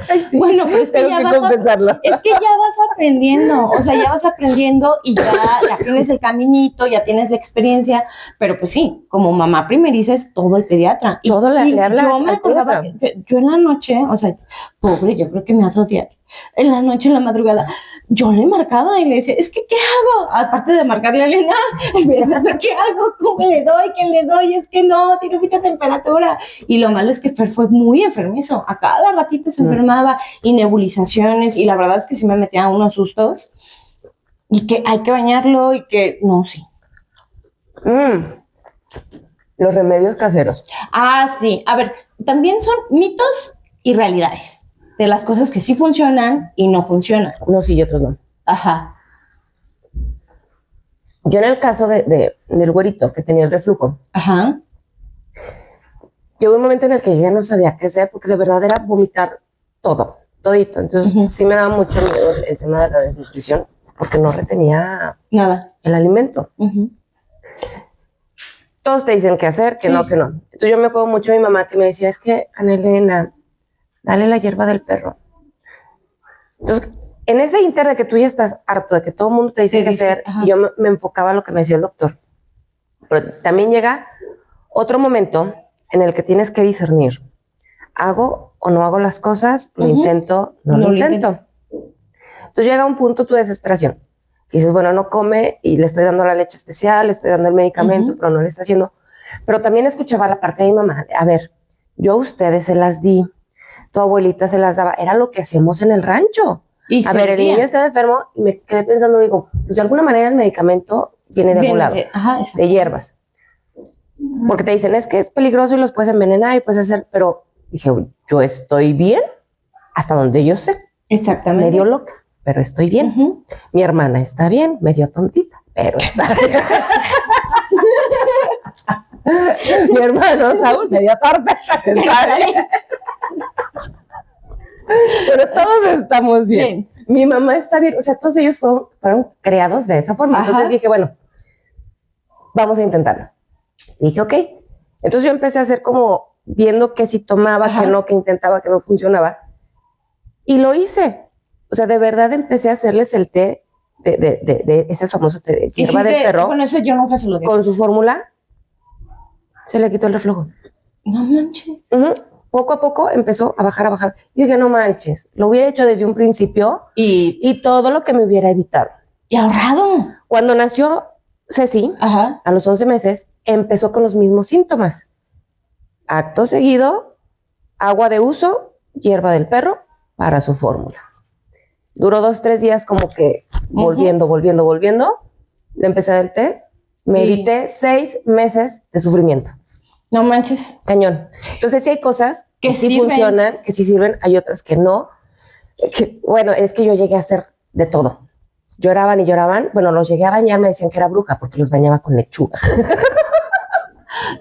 Ay, sí. Bueno, pero es que, Tengo ya que vas compensarlo. es que ya vas aprendiendo, o sea, ya vas aprendiendo y ya tienes el caminito, ya tienes la experiencia, pero pues sí, como mamá primeriza es todo el pediatra. Y, Todo le hablas yo me al acordaba pediatra. que yo en la noche, o sea, pobre, yo creo que me hace odiar. En la noche, en la madrugada, yo le marcaba y le decía, es que, ¿qué hago? Aparte de marcarle a Elena, ¿qué hago? ¿Cómo le doy? ¿Qué le doy? Es que no, tiene mucha temperatura. Y lo malo es que Fer fue muy enfermizo. A cada ratito se enfermaba y nebulizaciones. Y la verdad es que sí me metía unos sustos. Y que hay que bañarlo y que, no, sí. Los remedios caseros. Ah, sí. A ver, también son mitos y realidades. De las cosas que sí funcionan y no funcionan. Unos sí y otros no. Ajá. Yo en el caso del güerito que tenía el reflujo, Ajá. llegó un momento en el que yo ya no sabía qué hacer porque de verdad era vomitar todito. Entonces sí me daba mucho miedo el tema de la desnutrición porque no retenía Nada. el alimento. Todos te dicen qué hacer, que no, que no. Entonces yo me acuerdo mucho de mi mamá que me decía, es que, Ana Elena, dale la hierba del perro. Entonces, en ese inter de que tú ya estás harto de que todo el mundo te dice qué hacer, yo me enfocaba a lo que me decía el doctor. Pero también llega otro momento en el que tienes que discernir. ¿Hago o no hago las cosas? ¿Lo intento? No lo intento. Entonces llega un punto tu desesperación. Y dices, bueno, no come y le estoy dando la leche especial, le estoy dando el medicamento, pero no le está haciendo. Pero también escuchaba la parte de mi mamá. A ver, yo a ustedes se las di, tu abuelita se las daba. Era lo que hacíamos en el rancho. Y a ver, el niño estaba enfermo y me quedé pensando, digo, pues de alguna manera el medicamento viene de algún lado, de hierbas. Porque te dicen, es que es peligroso y los puedes envenenar y puedes hacer, pero dije, yo estoy bien hasta donde yo sé. Exactamente. Medio loca, pero estoy bien. Mi hermana está bien, medio tontita, pero está bien. Mi hermano Saúl, medio torpe, está bien. Pero todos estamos bien. Mi mamá está bien. O sea, todos ellos fueron creados de esa forma. Entonces dije, bueno, vamos a intentarlo. Dije, ok. Entonces yo empecé a hacer como viendo que si tomaba, que no, que intentaba, que no funcionaba. Y lo hice. O sea, de verdad empecé a hacerles el té de ese famoso té de hierba del perro. Con eso yo nunca se lo digo. Con su fórmula, se le quitó el reflujo. No manches. Poco a poco empezó a bajar, a bajar. Yo dije, no manches, lo hubiera hecho desde un principio y todo lo que me hubiera evitado. Y ahorrado. Cuando nació Ceci, Ajá. a los 11 meses, empezó con los mismos síntomas. Acto seguido, agua de uso, hierba del perro para su fórmula. Duró 2-3 días como que volviendo. Le empecé a dar el té. Me Sí. evité 6 meses de sufrimiento. No manches. Cañón. Entonces sí hay cosas Que que sí sirven. funcionan, que sí sirven, hay otras que no. Bueno, es que yo llegué a hacer de todo. Lloraban y lloraban. Bueno, los llegué a bañar, me decían que era bruja porque los bañaba con lechuga.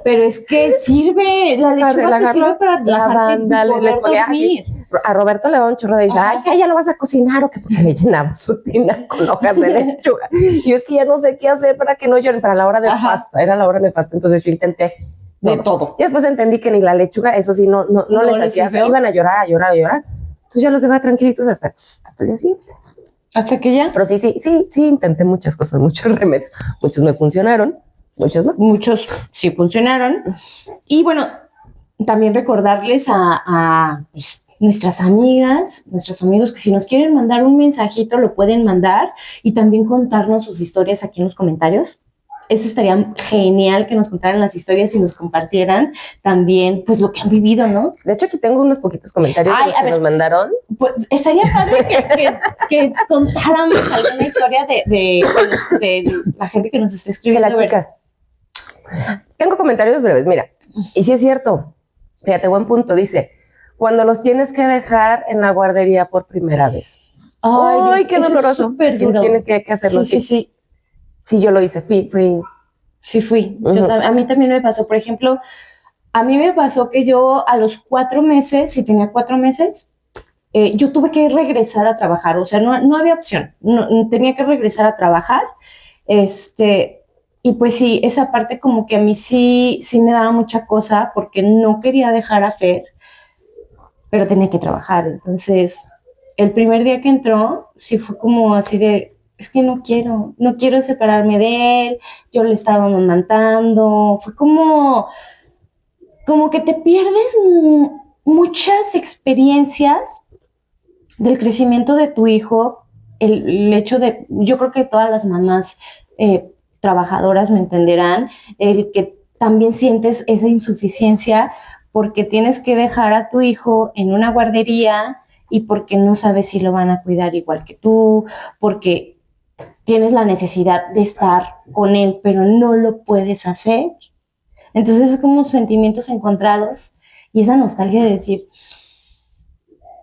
Pero es que sirve, la lechuga te relajarlo, sirve para relajarte y les poder ponía dormir. así. A Roberto le daba un chorro de dice, Ajá. ay, que ya lo vas a cocinar o que porque me llenaba su tina con hojas de lechuga. Y es que ya no sé qué hacer para que no lloren, para la hora de Ajá. pasta, era la hora de pasta, entonces yo intenté De todo. Y después entendí que ni la lechuga, eso sí, no les hacía, sirvió. iban a llorar. Entonces ya los dejaba tranquilitos hasta el día siguiente. Hasta que ya. Pero sí, intenté muchas cosas, muchos remedios. Muchos me funcionaron, muchos no. Muchos sí funcionaron. Y bueno, también recordarles a pues, nuestras amigas, nuestros amigos, que si nos quieren mandar un mensajito, lo pueden mandar y también contarnos sus historias aquí en los comentarios. Eso estaría genial, que nos contaran las historias y nos compartieran también, pues, lo que han vivido, ¿no? De hecho, aquí tengo unos poquitos comentarios Ay, de los a que ver. nos mandaron. Pues estaría padre que contáramos alguna historia de la gente que nos está De escribiendo. las chicas. Tengo comentarios breves, mira. Y sí es cierto. Fíjate, buen punto. Dice, cuando los tienes que dejar en la guardería por primera vez. Ay, Dios, qué eso es doloroso. súper duro. Tienes que hacerlo. Sí. Sí, yo lo hice. Fui. Sí fui. Ujú. A mí también me pasó, por ejemplo, a mí me pasó que yo a los 4 meses, si tenía 4 meses, yo tuve que regresar a trabajar, o sea, no había opción, tenía que regresar a trabajar, y pues sí, esa parte como que a mí sí me daba mucha cosa porque no quería dejar hacer, pero tenía que trabajar, entonces el primer día que entró, sí fue como así de, es que no quiero separarme de él, yo le estaba amamantando, fue como que te pierdes muchas experiencias del crecimiento de tu hijo, el hecho de, yo creo que todas las mamás trabajadoras me entenderán, el que también sientes esa insuficiencia porque tienes que dejar a tu hijo en una guardería y porque no sabes si lo van a cuidar igual que tú, porque tienes la necesidad de estar con él, pero no lo puedes hacer. Entonces es como sentimientos encontrados y esa nostalgia de decir,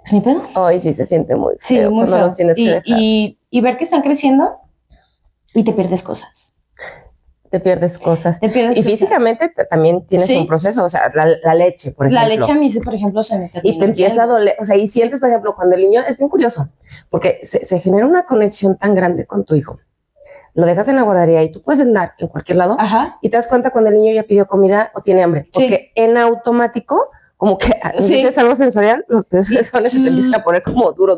pues ni pedo. Ay, sí, se siente muy feo. Sí, muy cuando feo. los tienes que dejar. Y ver que están creciendo y te pierdes cosas. Te pierdes cosas. Te pierdes Y cosas. físicamente también tienes Sí. un proceso, o sea, la leche, por ejemplo. La leche a mí, por ejemplo, se me termina Y te empieza a yendo. doler, o sea, y sientes, por ejemplo, cuando el niño, es bien curioso, porque se genera una conexión tan grande con tu hijo. Lo dejas en la guardería y tú puedes andar en cualquier lado Ajá. y te das cuenta cuando el niño ya pidió comida o tiene hambre. Porque en automático, como que Sí. dices algo sensorial, los pezones se te empiezan a poner como duros,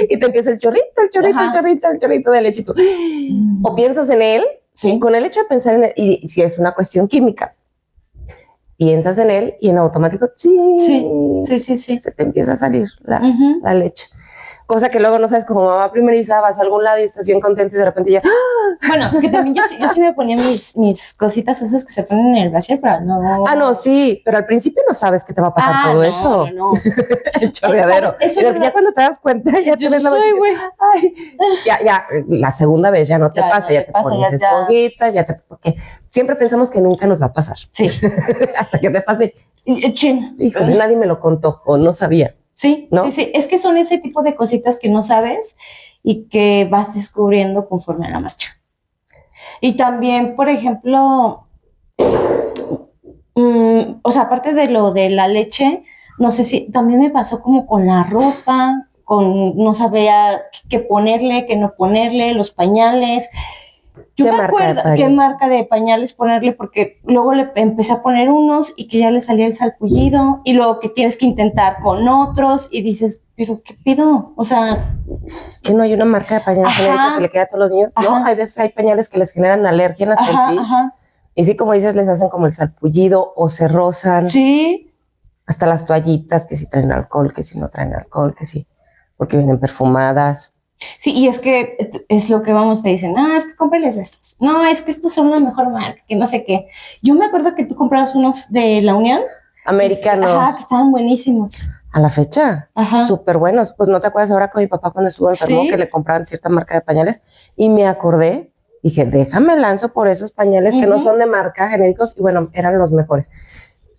y te empieza el chorrito de leche. Y tú, o piensas en él, Sí. con el hecho de pensar en él, y si es una cuestión química, piensas en él y en automático, Sí. se te empieza a salir Ujú. la leche. Cosa que luego no sabes, como mamá primeriza, vas a algún lado y estás bien contenta y de repente ya, Bueno, que también yo sí me ponía mis cositas esas que se ponen en el brasier para no... no, sí, pero al principio no sabes que te va a pasar todo eso. No. El chorreadero. ¿Sabes? Eso es Pero verdad. ya cuando te das cuenta, ya te Yo ves la soy, bolsita. güey. Ay, ya, la segunda vez ya no te Ya pasa, no ya te te pasa, pones ya. esponjitas, porque siempre pensamos que nunca nos va a pasar. Sí. Hasta que te pase, Chin. híjole, nadie me lo contó o no sabía. Sí, ¿No? sí. Es que son ese tipo de cositas que no sabes y que vas descubriendo conforme a la marcha. Y también, por ejemplo, o sea, aparte de lo de la leche, no sé si también me pasó como con la ropa, no sabía qué ponerle, qué no ponerle, los pañales. Yo ¿Qué me marca de acuerdo pañal? qué marca de pañales ponerle, porque luego le empecé a poner unos y que ya le salía el salpullido, y luego que tienes que intentar con otros, y dices, ¿pero qué pido? O sea, Que no hay una marca de pañal Ajá. genérica que le quede a todos los niños. No, Ajá. hay veces hay pañales que les generan alergia en las pompis. ajá. Y sí, como dices, les hacen como el salpullido o se rozan. Sí, Hasta las toallitas, que si traen alcohol, que si no traen alcohol, que sí, porque vienen perfumadas. Sí, y es que es lo que vamos, te dicen, no, es que cómprales estos. No, es que estos son la mejor marca, que no sé qué. Yo me acuerdo que tú comprabas unos de La Unión. Americanos. Ajá, que estaban buenísimos. A la fecha, Ajá. súper buenos. Pues no te acuerdas ahora con mi papá cuando estuvo enfermo Sí. que le compraban cierta marca de pañales y me acordé, dije, déjame lanzo por esos pañales que no son de marca, genéricos, y bueno, eran los mejores.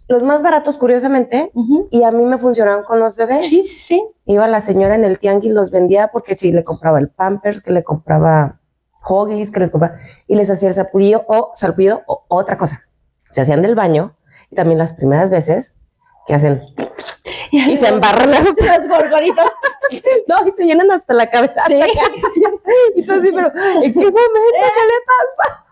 Los más baratos, curiosamente, y a mí me funcionaban con los bebés. Sí, sí. Iba la señora en el tianguis, los vendía porque sí, le compraba el Pampers, que le compraba Huggies, que les compraba, y les hacía el salpullido o otra cosa. Se hacían del baño, y también las primeras veces que hacen y se embarran los gorgoritos. no, y se llenan hasta la cabeza. Sí. Y tú así, pero ¿en qué momento? ¿Qué le pasa?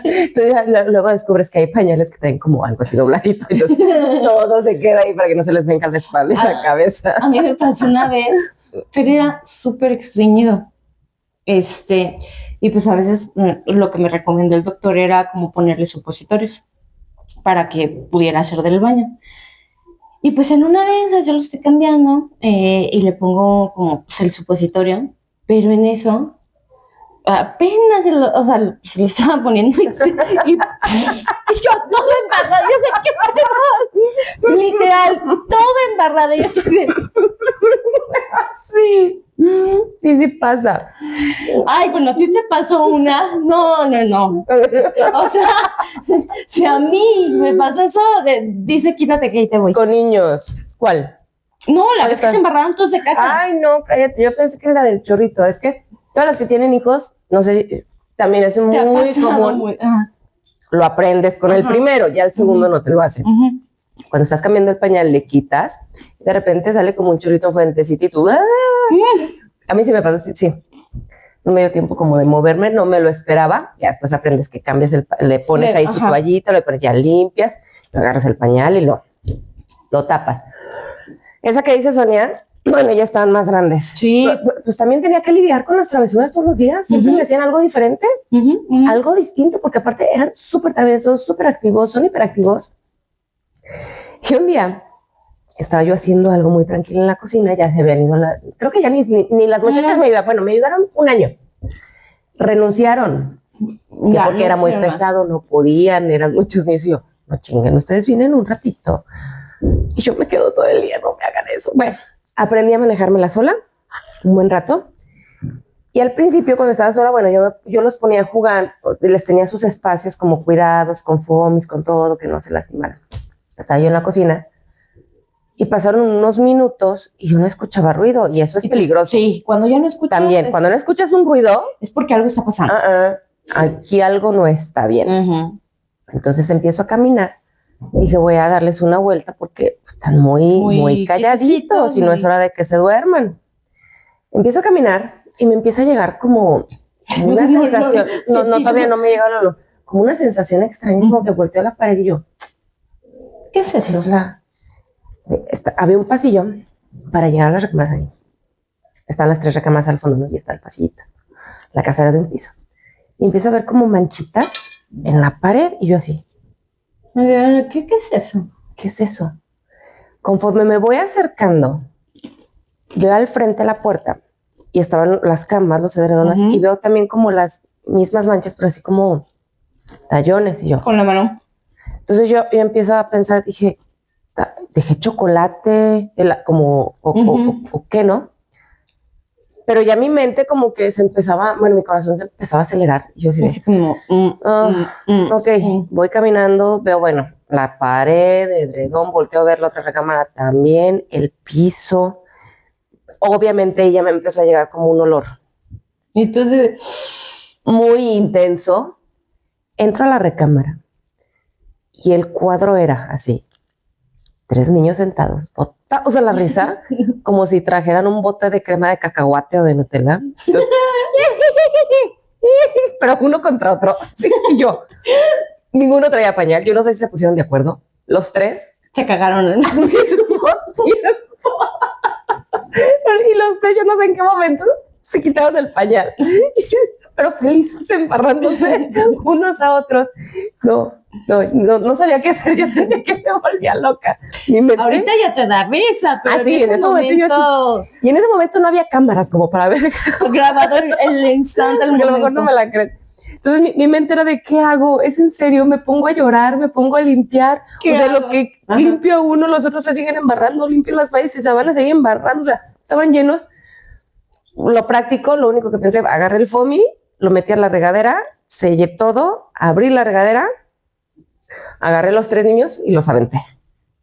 Entonces ya luego descubres que hay pañales que tienen como algo así dobladito. Entonces todo se queda ahí para que no se les venga la espalda y la cabeza. A mí me pasó una vez, pero era súper estreñido. Y pues a veces lo que me recomendó el doctor era como ponerle supositorios para que pudiera hacer del baño. Y pues en una de esas yo lo estoy cambiando y le pongo como pues, el supositorio, pero en eso apenas, se le estaba poniendo y yo todo embarrado, yo sé qué pasa, literal, todo embarrado, yo estoy de... Sí pasa. Ay, bueno, a ti te pasó una, no. O sea, si a mí me pasó eso, dice quítate que ahí te voy. Con niños. ¿Cuál? No, la vez que se embarraron todos de caca. Ay, no, cállate. Yo pensé que era la del chorrito. Es que todas las que tienen hijos, no sé, también es muy común. Lo aprendes con el primero, ya el segundo no te lo hacen. Cuando estás cambiando el pañal, le quitas, de repente sale como un chorrito fuentecito y tú, ¡ah! A mí sí me pasó, sí. No me dio tiempo como de moverme, no me lo esperaba. Ya después aprendes que cambias le pones ahí su toallita, le pones ya limpias, lo agarras el pañal y lo tapas. Esa que dice Sonia, bueno, ya estaban más grandes. Sí. Pues también tenía que lidiar con las travesuras todos los días. Siempre me hacían algo diferente, algo distinto, porque aparte eran súper traviesos, súper activos, son hiperactivos. Y un día estaba yo haciendo algo muy tranquilo en la cocina, ya se habían ido, creo que ya ni las muchachas me ayudaron, bueno, me ayudaron un año. Renunciaron, porque era muy pesado, no podían, eran muchos niños, y yo, no chinguen, ustedes vienen un ratito, y yo me quedo todo el día, no me hagan eso. Bueno, aprendí a manejármela sola, un buen rato, y al principio cuando estaba sola, bueno, yo los ponía a jugar, les tenía sus espacios como cuidados, con foamis, con todo, que no se lastimaran. Estaba yo en la cocina, y pasaron unos minutos y yo no escuchaba ruido, y eso es peligroso. Sí, cuando ya no escuchas. También, cuando no escuchas un ruido, es porque algo está pasando. Aquí algo no está bien. Entonces empiezo a caminar. Dije, voy a darles una vuelta porque están muy calladitos y no es hora de que se duerman. Empiezo a caminar y me empieza a llegar como una sensación. No, todavía no me llega el olor. Como una sensación extraña, como que volteo a la pared y yo, ¿qué es eso? Había un pasillo para llegar a las recámaras ahí. Están las 3 recámaras al fondo, ¿no? Y está el pasillito. La casa era de un piso. Y empiezo a ver como manchitas en la pared y yo así. ¿Qué es eso? ¿Qué es eso? Conforme me voy acercando, veo al frente la puerta y estaban las camas, los edredones, y veo también como las mismas manchas, pero así como tallones. Y yo, con la mano. Entonces yo empiezo a pensar, dejé chocolate, o qué, ¿no? Pero ya mi mente como que mi corazón se empezaba a acelerar. Y yo así como, voy caminando, veo, bueno, la pared, el edredón, volteo a ver la otra recámara también, el piso. Obviamente ella me empezó a llegar como un olor. Entonces, muy intenso. Entro a la recámara y el cuadro era así. 3 niños sentados, botados a la risa, como si trajeran un bote de crema de cacahuate o de Nutella. Entonces, pero uno contra otro. Sí, y yo, ninguno traía pañal. Yo no sé si se pusieron de acuerdo. Los 3 se cagaron al mismo tiempo. Y los 3, yo no sé en qué momento, se quitaron el pañal, pero felices embarrándose unos a otros. No sabía qué hacer, yo sentía que me volvía loca. Ahorita ya te da risa, pero sí, en ese momento... Y en ese momento no había cámaras como para ver grabado el instante, el porque a lo momento. mejor no me la creen. Entonces mi mente era de ¿qué hago? ¿Es en serio? Me pongo a llorar, me pongo a limpiar. O sea, lo que limpio uno, los otros se siguen embarrando, limpio las vallas y se van a seguir embarrando. O sea, estaban llenos. Lo práctico, lo único que pensé, agarré el foamy, lo metí a la regadera, sellé todo, abrí la regadera, agarré los 3 niños y los aventé.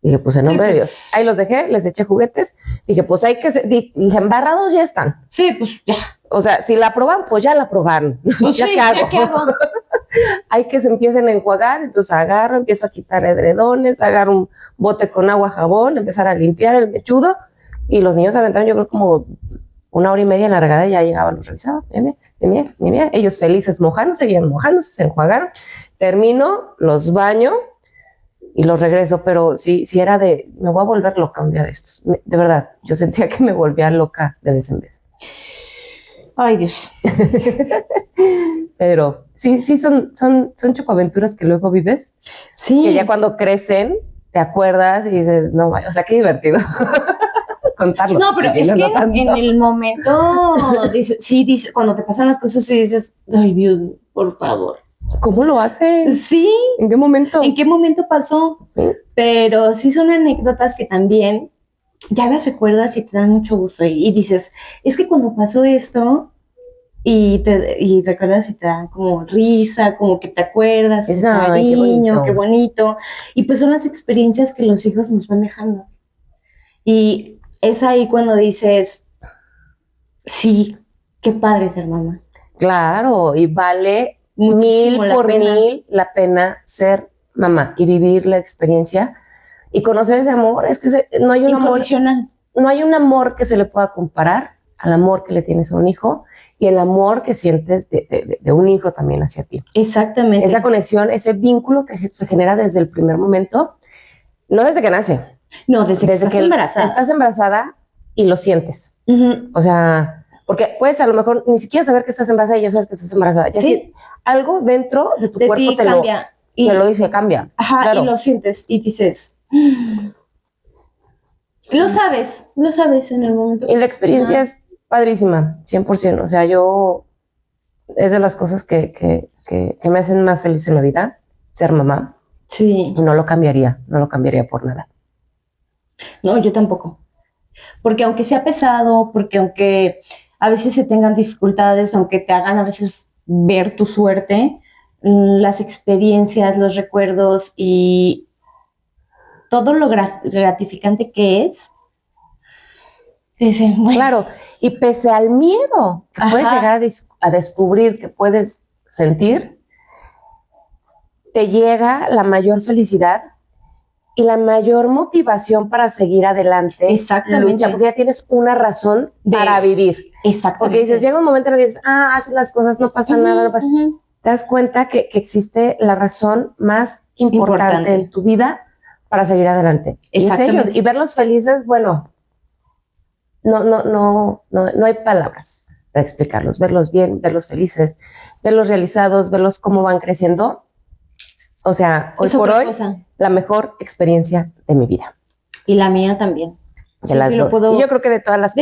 Dije, pues en nombre de Dios. Ahí los dejé, les eché juguetes. Dije, pues hay que... Dije, embarrados ya están. Sí, pues ya. O sea, si la proban, pues ya la probaron. Pues ¿Ya sí, qué hago? ¿ya qué hago? Hay que se empiecen a enjuagar, entonces agarro, empiezo a quitar edredones, agarro un bote con agua, jabón, empezar a limpiar el mechudo, y los niños aventaron, yo creo, como 1 hora y media en la regadera, ya llegaban, los revisaban, mira, ellos felices mojándose, seguían mojándose, se enjuagaron, termino, los baño y los regreso, pero sí era de, me voy a volver loca un día de estos, de verdad, yo sentía que me volvía loca de vez en vez. Ay, Dios. Pero sí, son chocoaventuras que luego vives. Sí. Que ya cuando crecen, te acuerdas y dices, no, o sea, qué divertido contarlo. No, pero es que en el momento, dice, cuando te pasan las cosas, sí dices, ay, Dios, por favor. ¿Cómo lo haces? Sí. ¿En qué momento? ¿En qué momento pasó? ¿Sí? Pero sí son anécdotas que también ya las recuerdas y te dan mucho gusto. Y dices, es que cuando pasó esto, y recuerdas y te dan como risa, como que te acuerdas, con cariño, qué bonito. Y pues son las experiencias que los hijos nos van dejando. Y es ahí cuando dices, sí, qué padre ser mamá. Claro, y vale muchísimo 1000 la pena ser mamá y vivir la experiencia y conocer ese amor. Es que no hay un amor, no hay un amor que se le pueda comparar al amor que le tienes a un hijo y el amor que sientes de un hijo también hacia ti. Exactamente. Esa conexión, ese vínculo que se genera desde el primer momento, no desde que nace. No, desde que estás embarazada. Estás embarazada y lo sientes. Uh-huh. O sea, porque puedes a lo mejor ni siquiera saber que estás embarazada y ya sabes que estás embarazada. Ya sí. Algo dentro de tu cuerpo te lo dice, cambia. Ajá, claro. Y lo sientes y dices... Lo sabes en el momento. Y la experiencia es padrísima, 100%. O sea, es de las cosas que me hacen más feliz en la vida, ser mamá. Sí. Y no lo cambiaría por nada. No, yo tampoco. Porque aunque sea pesado, porque aunque a veces se tengan dificultades, aunque te hagan a veces ver tu suerte, las experiencias, los recuerdos y todo lo gratificante que es. Dicen, bueno. Claro, y pese al miedo que puedes llegar a descubrir, que puedes sentir, te llega la mayor felicidad y la mayor motivación para seguir adelante. Exactamente. Porque ya tienes una razón para vivir. Exactamente. Porque dices, llega un momento en el que dices, haces las cosas, no pasa nada. No pasa. Te das cuenta que existe la razón más importante en tu vida para seguir adelante. Exactamente. Y verlos felices, bueno, no hay palabras para explicarlos. Verlos bien, verlos felices, verlos realizados, verlos cómo van creciendo. O sea, hoy por hoy, la mejor experiencia de mi vida. Y la mía también. De las dos. Y yo creo que de todas las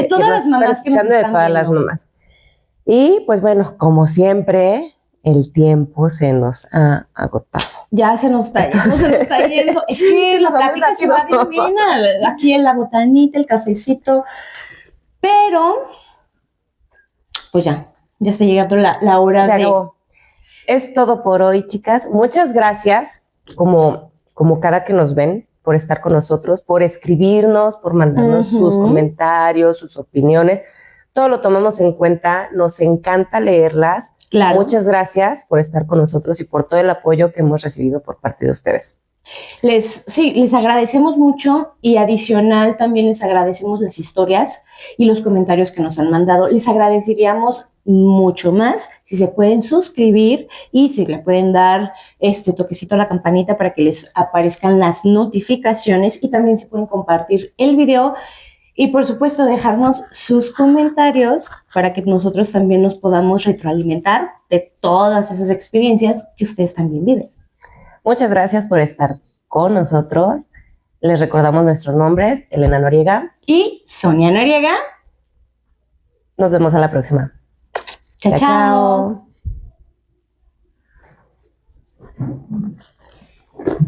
mamás que nos están de todas las mamás. Y pues bueno, como siempre, el tiempo se nos ha agotado. Ya se nos está yendo. Es que la plática se va bien aquí en la botanita, el cafecito. Pero, pues ya está llegando la hora de... Es todo por hoy, chicas. Muchas gracias, como cada que nos ven, por estar con nosotros, por escribirnos, por mandarnos sus comentarios, sus opiniones. Todo lo tomamos en cuenta. Nos encanta leerlas. Claro. Muchas gracias por estar con nosotros y por todo el apoyo que hemos recibido por parte de ustedes. Les agradecemos mucho y adicional también les agradecemos las historias y los comentarios que nos han mandado. Les agradeceríamos mucho más si se pueden suscribir y si le pueden dar este toquecito a la campanita para que les aparezcan las notificaciones y también si pueden compartir el video Y por supuesto, dejarnos sus comentarios para que nosotros también nos podamos retroalimentar de todas esas experiencias que ustedes también viven. Muchas gracias por estar con nosotros. Les recordamos nuestros nombres, Elena Noriega. Y Sonia Noriega. Nos vemos a la próxima. Chao, chao. Chao.